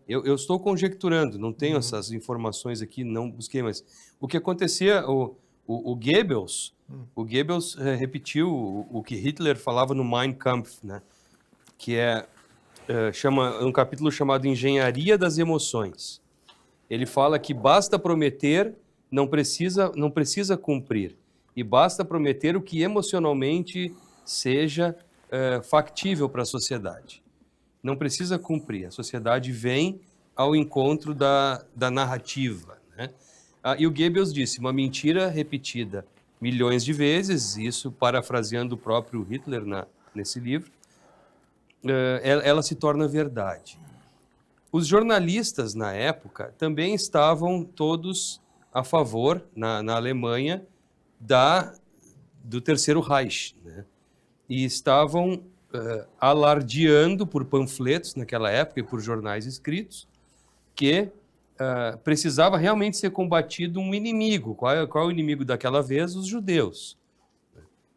eu estou conjecturando, não tenho essas informações aqui, não busquei, mas o que acontecia, o Goebbels, repetiu o que Hitler falava no Mein Kampf, né? Que é um capítulo chamado Engenharia das Emoções. Ele fala que basta prometer, não precisa cumprir, e basta prometer o que emocionalmente seja factível para a sociedade. Não precisa cumprir, a sociedade vem ao encontro da narrativa. Né? E o Goebbels disse, uma mentira repetida milhões de vezes, isso parafraseando o próprio Hitler nesse livro, ela se torna verdade. Os jornalistas, na época, também estavam todos a favor, na Alemanha, do Terceiro Reich, né? E estavam alardeando por panfletos naquela época e por jornais escritos que precisava realmente ser combatido um inimigo. Qual é o inimigo daquela vez? Os judeus.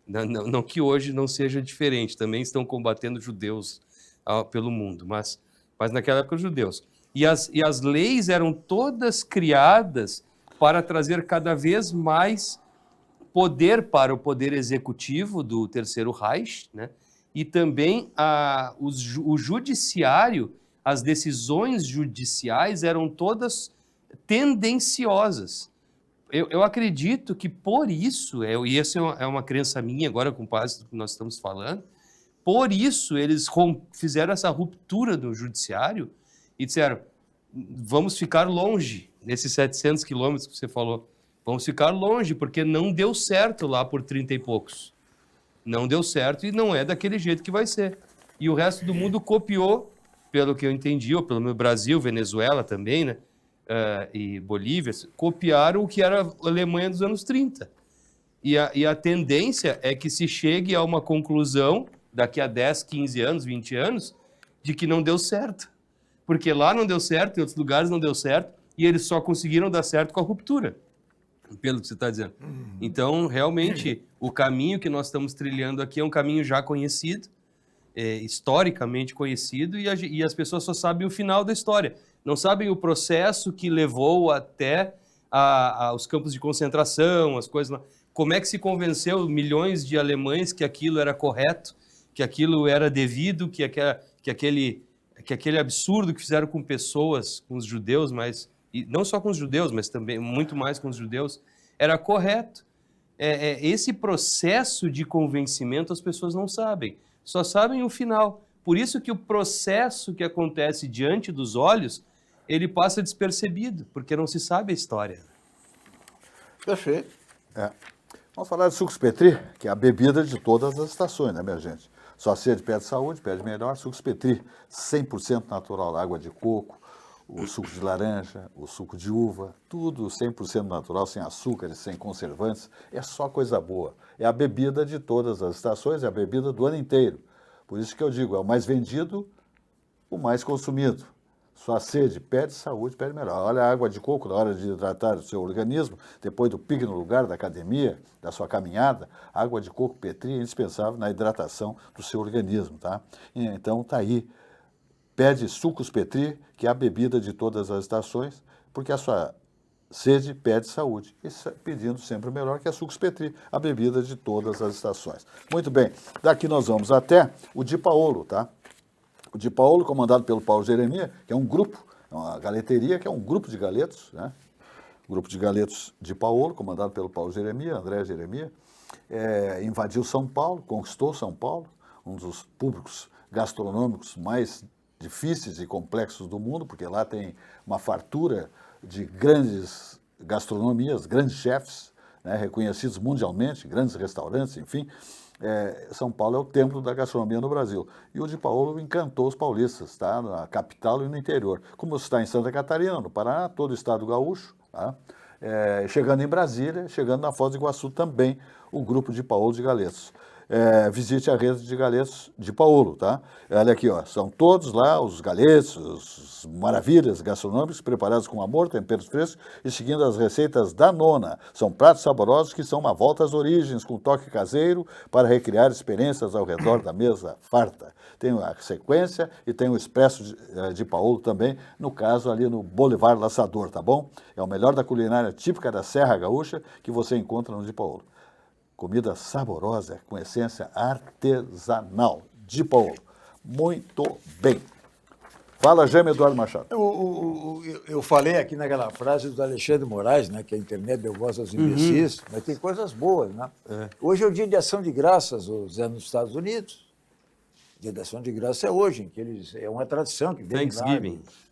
Não que hoje não seja diferente, também estão combatendo judeus pelo mundo, mas naquela época os judeus. E as leis eram todas criadas para trazer cada vez mais poder para o poder executivo do Terceiro Reich, né? E também o judiciário, as decisões judiciais eram todas tendenciosas. Eu acredito que por isso, e essa é uma crença minha agora com base do que nós estamos falando, por isso eles fizeram essa ruptura no judiciário e disseram, vamos ficar longe, nesses 700 quilômetros que você falou, vamos ficar longe, porque não deu certo lá por 30 e poucos. Não deu certo e não é daquele jeito que vai ser. E o resto do mundo copiou, pelo que eu entendi, ou pelo meu Brasil, Venezuela também, né? E Bolívia, copiaram o que era a Alemanha dos anos 30. E a tendência é que se chegue a uma conclusão, daqui a 10, 15 anos, 20 anos, de que não deu certo. Porque lá não deu certo, em outros lugares não deu certo, e eles só conseguiram dar certo com a ruptura. Pelo que você está dizendo. Então, realmente, o caminho que nós estamos trilhando aqui é um caminho já conhecido, historicamente conhecido, e as pessoas só sabem o final da história. Não sabem o processo que levou até os campos de concentração, as coisas lá. Como é que se convenceu milhões de alemães que aquilo era correto, que aquilo era devido, que aquele absurdo que fizeram com pessoas, com os judeus, e não só com os judeus, mas também muito mais com os judeus, era correto. Esse processo de convencimento as pessoas não sabem, só sabem o final. Por isso que o processo que acontece diante dos olhos, ele passa despercebido, porque não se sabe a história.
Perfeito.
Vamos falar de sucos Petri, que é a bebida de todas as estações, né, minha gente? Sua sede pede saúde, pede melhor. Sucos Petri, 100% natural, água de coco, o suco de laranja, o suco de uva, tudo 100% natural, sem açúcares, sem conservantes, é só coisa boa. É a bebida de todas as estações, é a bebida do ano inteiro. Por isso que eu digo, é o mais vendido, o mais consumido. Sua sede pede saúde, pede melhor. Olha a água de coco na hora de hidratar o seu organismo, depois do pique no lugar, da academia, da sua caminhada, água de coco Petri é indispensável na hidratação do seu organismo, tá? Então tá aí. Pede sucos Petri, que é a bebida de todas as estações, porque a sua sede pede saúde. E pedindo sempre o melhor, que é Sucos Petri, a bebida de todas as estações. Muito bem, daqui nós vamos até o Di Paolo, tá? O Di Paolo, comandado pelo Paulo Jeremia, que é um grupo, é uma galeteria, que é um grupo de galetos, né? Grupo de galetos Di Paolo, comandado pelo Paulo Jeremia, André Jeremia, invadiu São Paulo, conquistou São Paulo, um dos públicos gastronômicos mais difíceis e complexos do mundo, porque lá tem uma fartura de grandes gastronomias, grandes chefes, né, reconhecidos mundialmente, grandes restaurantes, enfim. São Paulo é o templo da gastronomia no Brasil. E o Di Paolo encantou os paulistas, tá? Na capital e no interior. Como está em Santa Catarina, no Paraná, todo o estado gaúcho, tá? Chegando em Brasília, chegando na Foz do Iguaçu também, o grupo Di Paolo de Galetos. Visite a rede de galetos Di Paolo, tá? Olha aqui, ó, são todos lá os galetos, as maravilhas gastronômicas preparados com amor, temperos frescos e seguindo as receitas da nona. São pratos saborosos que são uma volta às origens, com toque caseiro para recriar experiências ao redor da mesa farta. Tem a sequência e tem o expresso Di Paolo também, no caso ali no Boulevard Laçador, tá bom? É o melhor da culinária típica da Serra Gaúcha que você encontra no Di Paolo. Comida saborosa, com essência artesanal. Di Paolo. Muito bem. Fala, Jaime Eduardo Machado.
Eu falei aqui naquela frase do Alexandre Moraes, né, que a internet deu voz aos imbecis, mas tem coisas boas, né? Hoje é o dia de ação de graças nos Estados Unidos. O dia de ação de graças é hoje, em que é uma tradição que vem lá,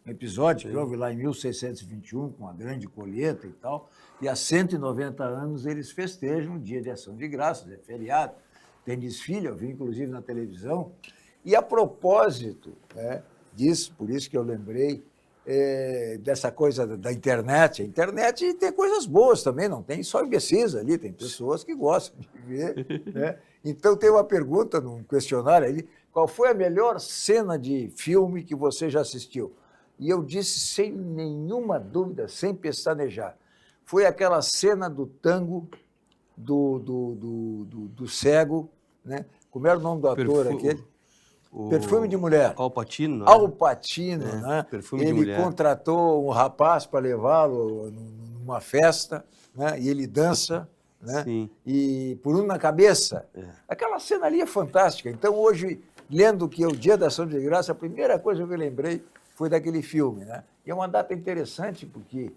um episódio que houve lá em 1621, com uma grande colheita e tal, e há 190 anos eles festejam o dia de ação de graças, é feriado, tem desfile, eu vi inclusive na televisão, e a propósito, né, disso, por isso que eu lembrei dessa coisa da internet. A internet tem coisas boas também, não tem só imbecis ali, tem pessoas que gostam de ver, né? Então tem uma pergunta num questionário ali, qual foi a melhor cena de filme que você já assistiu? E eu disse sem nenhuma dúvida, sem pestanejar, foi aquela cena do tango do cego, né? Como era o nome do ator aquele? Perfume de Mulher.
Al Pacino.
Al Pacino, né?
Perfume de
Ele
Mulher.
contratou um rapaz para levá-lo numa festa, né? E ele dança, né?
Sim.
E por um na cabeça. Aquela cena ali é fantástica. Então, hoje, lendo que é o Dia da Ação de Graça, a primeira coisa que eu lembrei foi daquele filme, né? E é uma data interessante, porque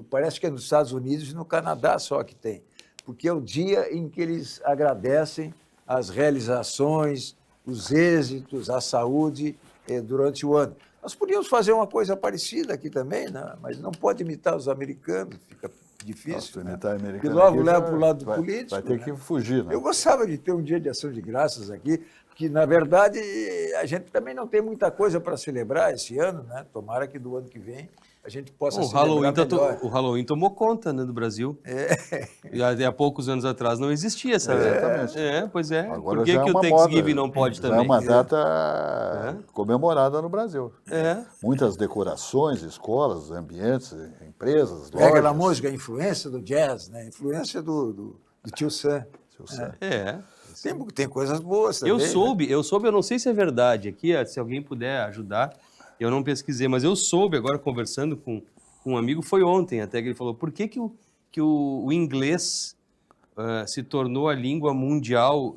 parece que é nos Estados Unidos e no Canadá só que tem. Porque é o dia em que eles agradecem as realizações, os êxitos, a saúde durante o ano. Nós podíamos fazer uma coisa parecida aqui também, né? Mas não pode imitar os americanos, fica difícil.
Nossa, imitar americano.
E logo
aqui
leva para o lado político.
Vai ter que fugir, né?
Eu gostava de ter um dia de ação de graças aqui, que, na verdade, a gente também não tem muita coisa para celebrar esse ano, né? Tomara que do ano que vem a gente possa celebrar melhor.
O Halloween tomou conta, né, do Brasil. E há poucos anos atrás não existia essa...
Exatamente.
Pois é.
Agora
Por que
já é
o
uma
Thanksgiving
moda,
não pode
já
também?
é uma data comemorada no Brasil. Muitas decorações, escolas, ambientes, empresas, lojas.
Aquela música, a influência do jazz, né? A influência do Tio Sam. Tem coisas boas também.
Eu soube, eu não sei se é verdade aqui, se alguém puder ajudar, eu não pesquisei, mas eu soube agora conversando com um amigo, foi ontem até que ele falou, por que o inglês se tornou a língua mundial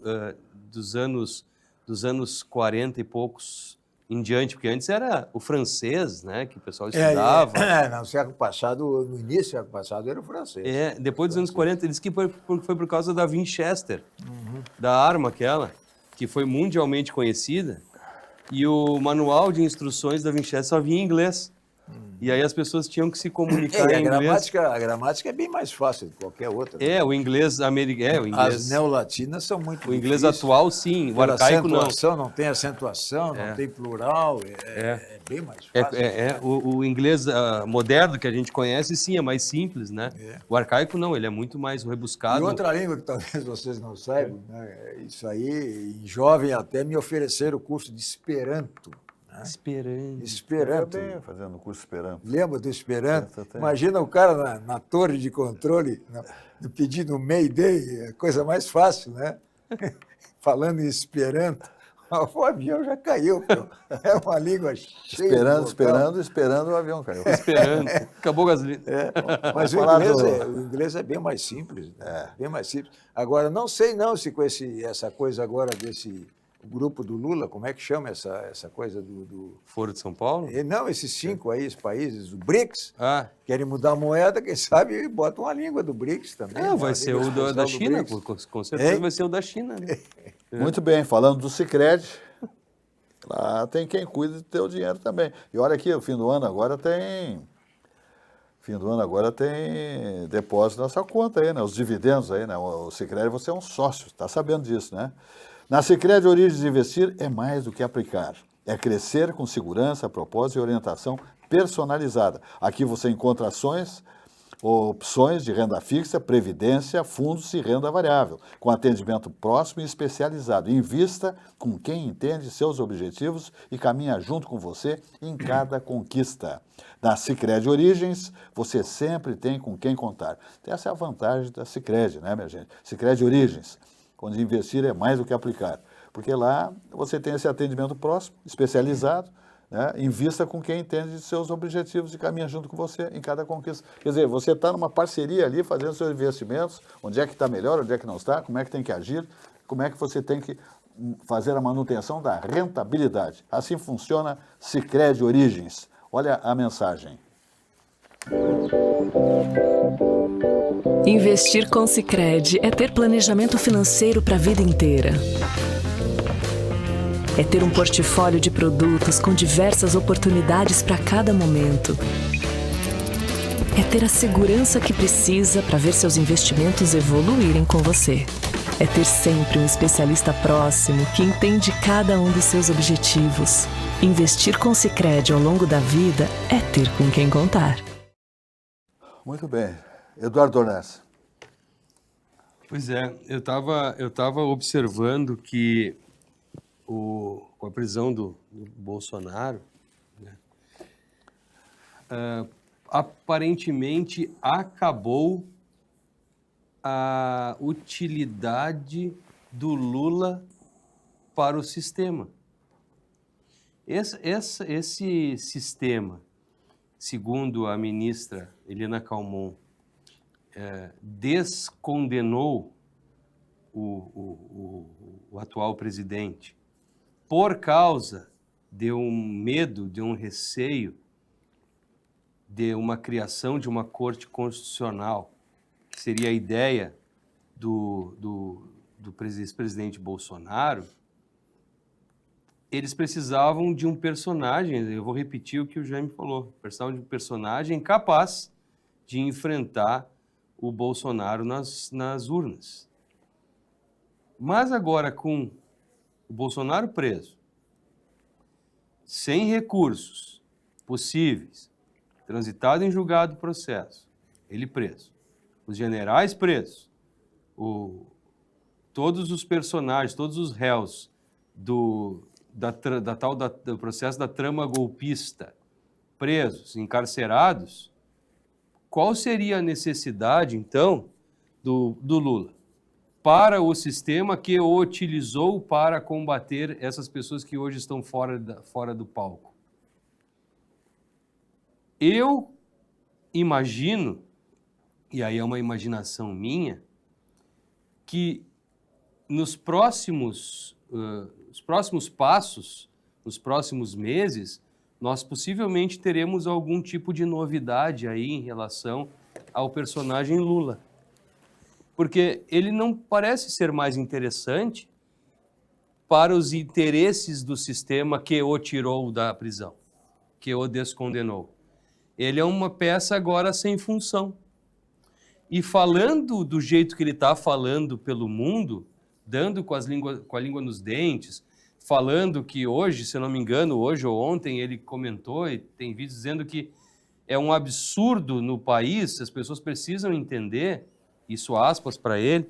dos anos 40 e poucos em diante, porque antes era o francês, né, que o pessoal estudava.
No século passado, no início do século passado, era o francês.
Depois dos anos 40, ele disse que foi por causa da Winchester, da arma aquela, que foi mundialmente conhecida, e o manual de instruções da Winchester só vinha em inglês. E aí as pessoas tinham que se comunicar em inglês.
A gramática é bem mais fácil do que qualquer outra.
O inglês americano.
As neolatinas são muito
O inglês
difíceis.
atual, sim. O arcaico, não.
Não tem acentuação, não tem plural. É bem mais fácil.
O inglês moderno que a gente conhece, sim, é mais simples, né? O arcaico, não. Ele é muito mais rebuscado.
E outra língua que talvez vocês não saibam, né? Isso aí, em jovem até me ofereceram o curso de Esperanto. Esperanto.
Fazendo curso Esperanto.
Lembra do Esperanto? Imagina o cara na torre de controle, pedindo Mayday, a coisa mais fácil, né? Falando em Esperanto. O avião já caiu, pô. É uma língua cheia de botão.
Esperando o avião caiu.
Esperando. Acabou a gasolina.
Mas o inglês é bem mais simples. Né? Bem mais simples. Agora, não sei não se com essa coisa agora desse grupo do Lula, como é que chama essa coisa do...
Foro de São Paulo?
Não, esses 5 aí, os países, o BRICS,
Ah.
querem mudar a moeda, quem sabe botam a língua do BRICS também.
Não, vai ser o da China,
BRICS.
com certeza vai ser o da China. Né?
Muito bem, falando do Sicredi, lá tem quem cuida do teu dinheiro também. E olha aqui, o fim do ano agora tem depósito na sua conta aí, né? Os dividendos aí, né? O Sicredi, você é um sócio, está sabendo disso, né? Na Sicredi Origens Investir é mais do que aplicar. É crescer com segurança, propósito e orientação personalizada. Aqui você encontra opções de renda fixa, previdência, fundos e renda variável, com atendimento próximo e especializado. Invista com quem entende seus objetivos e caminha junto com você em cada conquista. Na Sicredi Origens, você sempre tem com quem contar. Essa é a vantagem da Sicredi, né, minha gente? Sicredi Origens, onde investir é mais do que aplicar. Porque lá você tem esse atendimento próximo, especializado, né? Invista com quem entende de seus objetivos e caminha junto com você em cada conquista. Quer dizer, você está numa parceria ali, fazendo seus investimentos, onde é que está melhor, onde é que não está, como é que tem que agir, como é que você tem que fazer a manutenção da rentabilidade. Assim funciona Sicredi Origens. Olha a mensagem.
Investir com Sicredi é ter planejamento financeiro para a vida inteira. É ter um portfólio de produtos com diversas oportunidades para cada momento. É ter a segurança que precisa para ver seus investimentos evoluírem com você. É ter sempre um especialista próximo que entende cada um dos seus objetivos. Investir com Sicredi ao longo da vida é ter com quem contar.
Muito bem. Eduardo Dornelles.
Pois é, eu tava observando que com a prisão do Bolsonaro, né, aparentemente acabou a utilidade do Lula para o sistema. Esse sistema, segundo a ministra Helena Calmon, descondenou o atual presidente por causa de um medo, de um receio, de uma criação de uma corte constitucional, que seria a ideia do ex-presidente Bolsonaro. Eles precisavam de um personagem, eu vou repetir o que o Jaime falou, precisavam de um personagem capaz de enfrentar o Bolsonaro nas urnas. Mas agora, com o Bolsonaro preso, sem recursos possíveis, transitado em julgado o processo, ele preso, os generais presos, todos os personagens, todos os réus do processo da trama golpista presos, encarcerados, qual seria a necessidade, então, do Lula para o sistema que o utilizou para combater essas pessoas que hoje estão fora do palco? Eu imagino, e aí é uma imaginação minha, que nos próximos passos, nos próximos meses, nós possivelmente teremos algum tipo de novidade aí em relação ao personagem Lula. Porque ele não parece ser mais interessante para os interesses do sistema que o tirou da prisão, que o descondenou. Ele é uma peça agora sem função. E falando do jeito que ele está falando pelo mundo, dando com a língua nos dentes, falando que hoje, se eu não me engano, hoje ou ontem, ele comentou e tem vídeos dizendo que é um absurdo no país, as pessoas precisam entender, isso aspas para ele,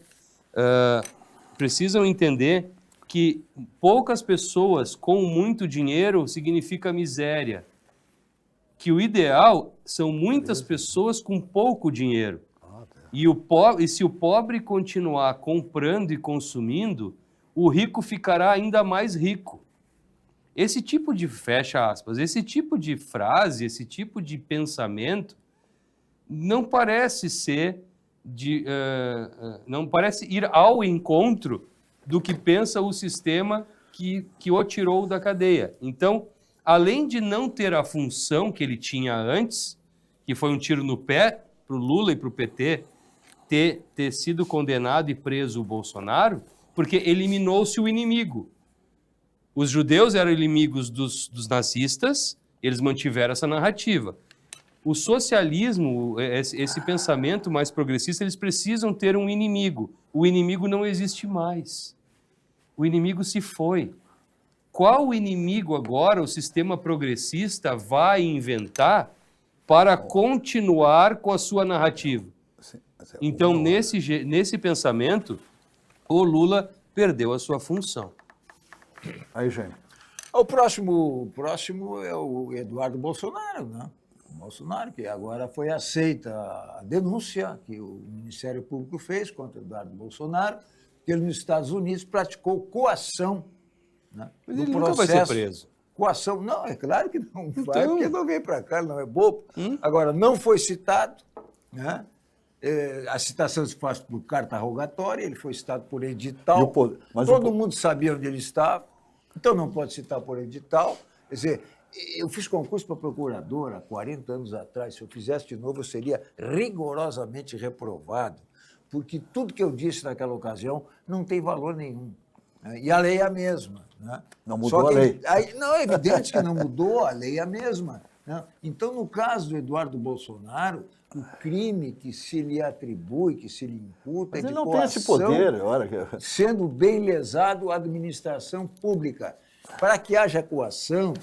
precisam entender que poucas pessoas com muito dinheiro significa miséria, que o ideal são muitas pessoas com pouco dinheiro. E se o pobre continuar comprando e consumindo, o rico ficará ainda mais rico. Esse tipo de, fecha aspas, esse tipo de frase, esse tipo de pensamento não parece não parece ir ao encontro do que pensa o sistema que o tirou da cadeia. Então, além de não ter a função que ele tinha antes, que foi um tiro no pé para o Lula e para o PT ter sido condenado e preso o Bolsonaro, porque eliminou-se o inimigo. Os judeus eram inimigos dos nazistas, eles mantiveram essa narrativa. O socialismo, esse pensamento mais progressista, eles precisam ter um inimigo. O inimigo não existe mais. O inimigo se foi. Qual inimigo agora o sistema progressista vai inventar para continuar com a sua narrativa? Então, nesse pensamento, o Lula perdeu a sua função.
Aí, gente.
O próximo é o Eduardo Bolsonaro, né? O Bolsonaro, que agora foi aceita a denúncia que o Ministério Público fez contra o Eduardo Bolsonaro, que ele nos Estados Unidos praticou coação, né?
Mas ele nunca vai ser preso.
Coação, não, é claro que não vai, porque não veio para cá, ele não é bobo. Agora, não foi citado, né? A citação se faz por carta rogatória, ele foi citado por edital, todo mundo sabia onde ele estava, então não pode citar por edital. Quer dizer, eu fiz concurso para procurador há 40 anos atrás, se eu fizesse de novo eu seria rigorosamente reprovado, porque tudo que eu disse naquela ocasião não tem valor nenhum. E a lei é a mesma. Né?
Não mudou a lei.
Não, é evidente que não mudou, a lei é a mesma. Né? Então, no caso do Eduardo Bolsonaro, o crime que se lhe atribui, que se lhe imputa,
Mas
é
ele
de
não
coação,
tem esse poder, olha que...
sendo bem lesado a administração pública. Para que haja coação,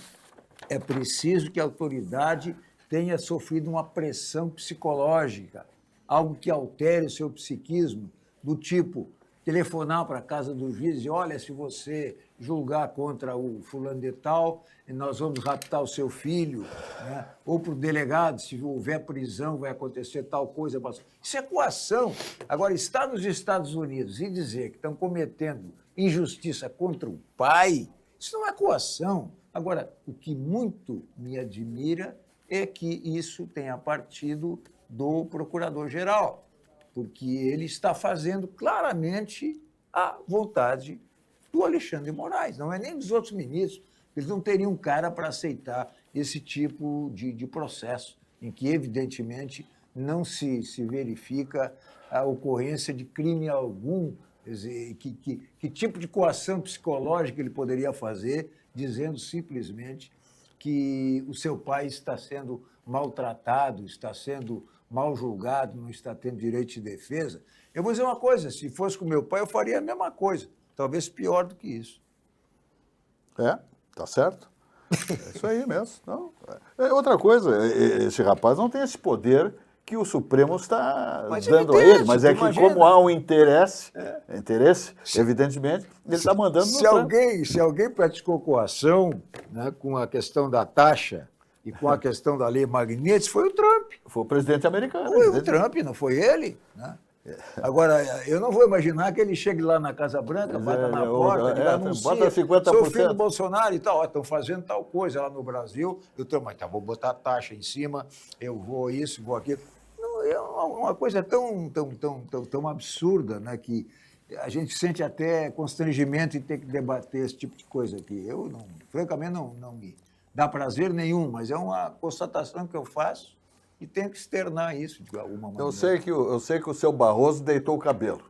é preciso que a autoridade tenha sofrido uma pressão psicológica, algo que altere o seu psiquismo, do tipo telefonar para a casa do juiz e dizer, olha, se você julgar contra o fulano de tal, nós vamos raptar o seu filho, né? Ou para o delegado, se houver prisão, vai acontecer tal coisa. Isso é coação. Agora, estar nos Estados Unidos e dizer que estão cometendo injustiça contra o pai, isso não é coação. Agora, o que muito me admira é que isso tenha partido do procurador-geral, porque ele está fazendo claramente a vontade do Alexandre de Moraes, não é nem dos outros ministros. Eles não teriam cara para aceitar esse tipo de processo, em que, evidentemente, não se verifica a ocorrência de crime algum. Quer dizer, que tipo de coação psicológica ele poderia fazer, dizendo simplesmente que o seu pai está sendo maltratado, está sendo mal julgado, não está tendo direito de defesa? Eu vou dizer uma coisa, se fosse com meu pai, eu faria a mesma coisa, talvez pior do que isso.
Tá certo. É isso aí mesmo. Não, outra coisa, esse rapaz não tem esse poder que o Supremo está dando a ele, mas é que como há um interesse, evidentemente, ele está mandando no Trump.
Se alguém praticou coação, né, com a questão da taxa e com a questão da lei Magnitsky, foi o Trump.
Foi o presidente americano.
Foi o Trump, não foi ele, né? Agora, eu não vou imaginar que ele chegue lá na Casa Branca, bata na porta, ele anuncia,
bota 50%.
sou filho do Bolsonaro e tal, estão fazendo tal coisa lá no Brasil, eu estou, mas tá, vou botar a taxa em cima, eu vou isso, vou aquilo. Não, é uma coisa tão absurda, né, que a gente sente até constrangimento em ter que debater esse tipo de coisa aqui. Eu, francamente, não me dá prazer nenhum, mas é uma constatação que eu faço e tenho que externar isso de alguma maneira.
Eu sei que o seu Barroso deitou o cabelo.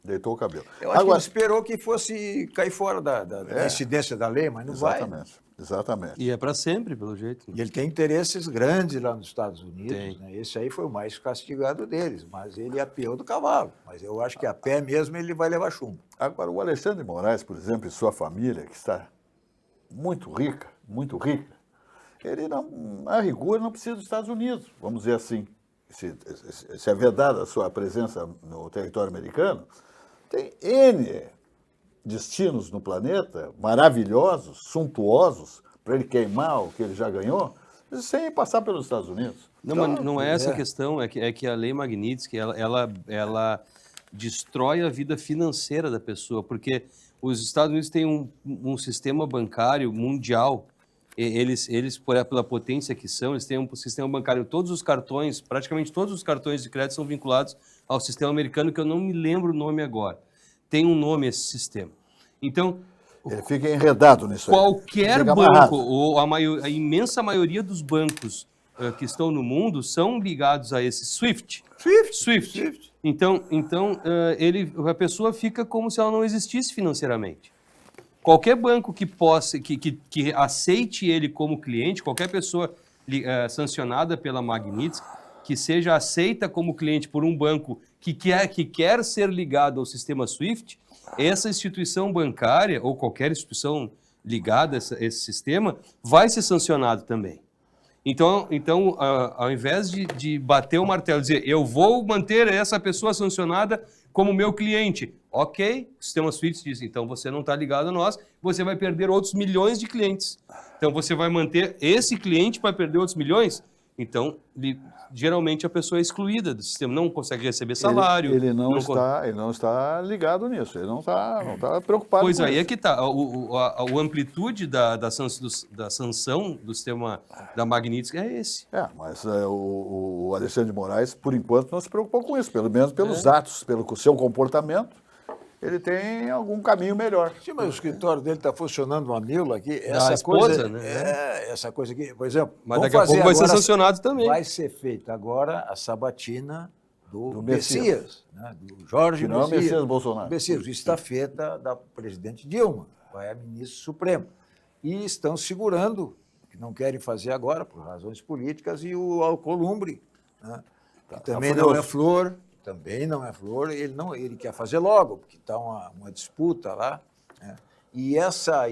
Eu acho que ele esperou que fosse cair fora da incidência da lei, mas não vai.
Exatamente.
E é para sempre, pelo jeito.
E ele tem interesses grandes lá nos Estados Unidos. Né? Esse aí foi o mais castigado deles, mas ele é peão do cavalo. Mas eu acho que a pé mesmo ele vai levar chumbo.
Agora, o Alexandre de Moraes, por exemplo, e sua família, que está muito rica, ele, a rigor, não precisa dos Estados Unidos, vamos dizer assim. Se é vedada a sua presença no território americano, tem N destinos no planeta, maravilhosos, suntuosos, para ele queimar o que ele já ganhou, sem passar pelos Estados Unidos.
Não, então, mas não é essa a questão, é que a lei Magnitsky, ela destrói a vida financeira da pessoa, porque os Estados Unidos têm um sistema bancário mundial. Eles pela potência que são, eles têm um sistema bancário. Todos os cartões, praticamente todos os cartões de crédito são vinculados ao sistema americano, que eu não me lembro o nome agora. Tem um nome esse sistema. Então,
Ele fica enredado nisso aí.
qualquer
Fica
banco,
amarrado.
ou a imensa maioria dos bancos que estão no mundo são ligados a esse SWIFT. SWIFT. Então a pessoa fica como se ela não existisse financeiramente. Qualquer banco que aceite ele como cliente, qualquer pessoa sancionada pela Magnitsky, que seja aceita como cliente por um banco que quer ser ligado ao sistema SWIFT, essa instituição bancária, ou qualquer instituição ligada a esse sistema, vai ser sancionado também. Então ao invés de bater o martelo e dizer, eu vou manter essa pessoa sancionada como meu cliente, ok, o sistema SWIFT diz, então você não está ligado a nós, você vai perder outros milhões de clientes. Então você vai manter esse cliente para perder outros milhões? Então, geralmente a pessoa é excluída do sistema, não consegue receber salário.
Ele não está ligado nisso, ele não está preocupado
Pois
com
aí
isso.
é que está. A amplitude da sanção do sistema da Magnitsky é esse.
Mas o Alexandre de Moraes, por enquanto, não se preocupou com isso, pelo menos pelos atos, pelo seu comportamento, ele tem algum caminho melhor.
Sim, mas o escritório dele está funcionando uma mila aqui.
A esposa, né?
Essa coisa aqui, por exemplo.
Mas daqui a pouco vai ser sancionado também.
Vai ser feita agora a sabatina do
Messias.
Messias, né? Do Jorge
Que não é o Messias Bolsonaro.
Messias, o estafeta da presidente Dilma, vai a ministro supremo. E estão segurando, que não querem fazer agora, por razões políticas, e o Alcolumbre, né? Que também não é flor. Também não é flor, ele quer fazer logo, porque está uma disputa lá, né? E essa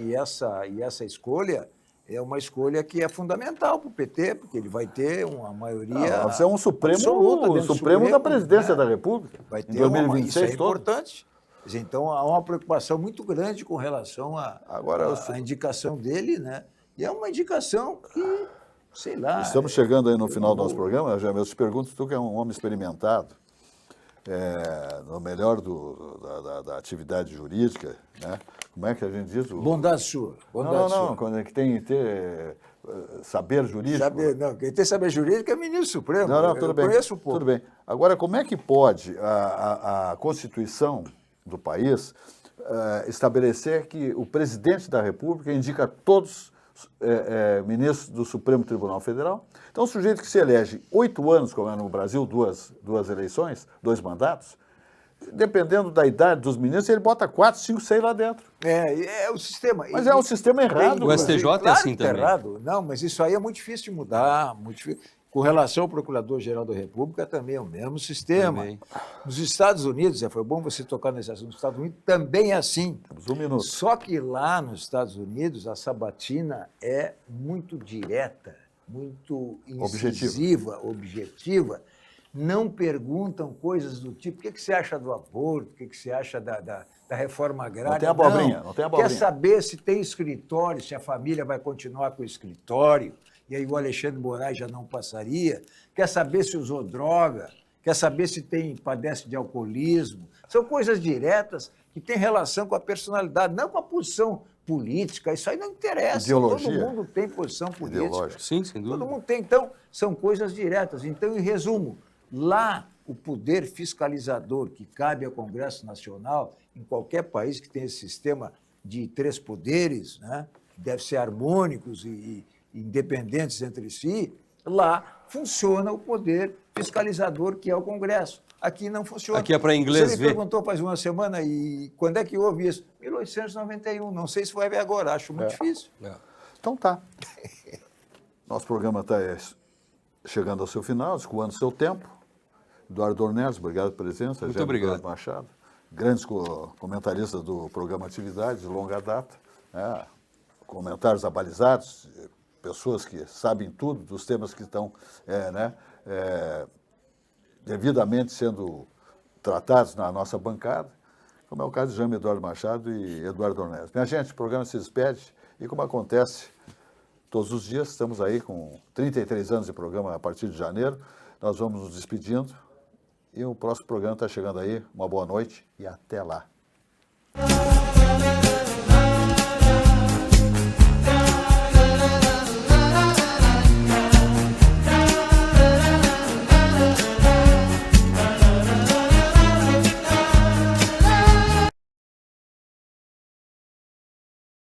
escolha é uma escolha que é fundamental para o PT, porque ele vai ter uma maioria.
Vai ser um Supremo
Supremo
da Presidência da República.
Vai ter
em 2026
isso é
todo.
importante. Quer dizer, então há uma preocupação muito grande com relação à indicação dele, né? E é uma indicação que, sei lá.
Estamos chegando aí no final do nosso programa, já eu te pergunto, tu que é um homem experimentado, no melhor da atividade jurídica, né? Como é que a gente diz?
Bondade sua.
Não, quando é que tem que ter saber jurídico.
Quem tem saber jurídico é ministro supremo.
Tudo bem.
Conheço um pouco.
Tudo bem. Agora, como é que pode a Constituição do país estabelecer que o presidente da República indica todos ministros do Supremo Tribunal Federal? Então, o sujeito que se elege 8 anos, como é no Brasil, duas eleições, 2 mandatos, dependendo da idade dos ministros, ele bota 4, 5, 6 lá dentro.
É o sistema.
Mas é um sistema errado.
O STJ é assim
que tá
também.
Errado. Não, mas isso aí é muito difícil de mudar. Muito difícil. Com relação ao Procurador-Geral da República, também é o mesmo sistema.
Também.
Nos Estados Unidos, foi bom você tocar nesse assunto, nos Estados Unidos também é assim.
Temos 1 minuto.
Só que lá nos Estados Unidos, a sabatina é muito direta, muito incisiva, objetiva. Não perguntam coisas do tipo, o que você acha do aborto, o que você acha da reforma agrária.
Não tem abobrinha, não tem abobrinha.
Quer saber se tem escritório, se a família vai continuar com o escritório, e aí o Alexandre de Moraes já não passaria. Quer saber se usou droga, quer saber se padece de alcoolismo. São coisas diretas que têm relação com a personalidade, não com a posição política. Isso aí não interessa.
Ideologia.
Todo mundo tem posição política.
Ideológica.
Sim, sem dúvida.
Todo mundo tem. Então, são coisas diretas. Então, em resumo, lá o poder fiscalizador que cabe ao Congresso Nacional, em qualquer país que tenha esse sistema de 3 poderes, né, que deve ser harmônicos e independentes entre si, lá funciona o poder fiscalizador que é o Congresso. Aqui não funciona.
Aqui é para inglês
Você me
ver.
perguntou faz uma semana, e quando é que houve isso? 1891. Não sei se vai ver agora, acho muito difícil.
Então tá. Nosso programa está chegando ao seu final, escoando seu tempo. Eduardo Ornelas, obrigado pela presença.
Muito obrigado.
Eduardo Machado, grandes comentaristas do programa Atividade, de longa data. Né? Comentários abalizados, pessoas que sabem tudo dos temas que estão devidamente sendo tratados na nossa bancada, como é o caso de Jaime Eduardo Machado e Eduardo Ornelas. Minha gente, o programa se despede e, como acontece todos os dias, estamos aí com 33 anos de programa a partir de janeiro, nós vamos nos despedindo e o próximo programa está chegando aí. Uma boa noite e até lá.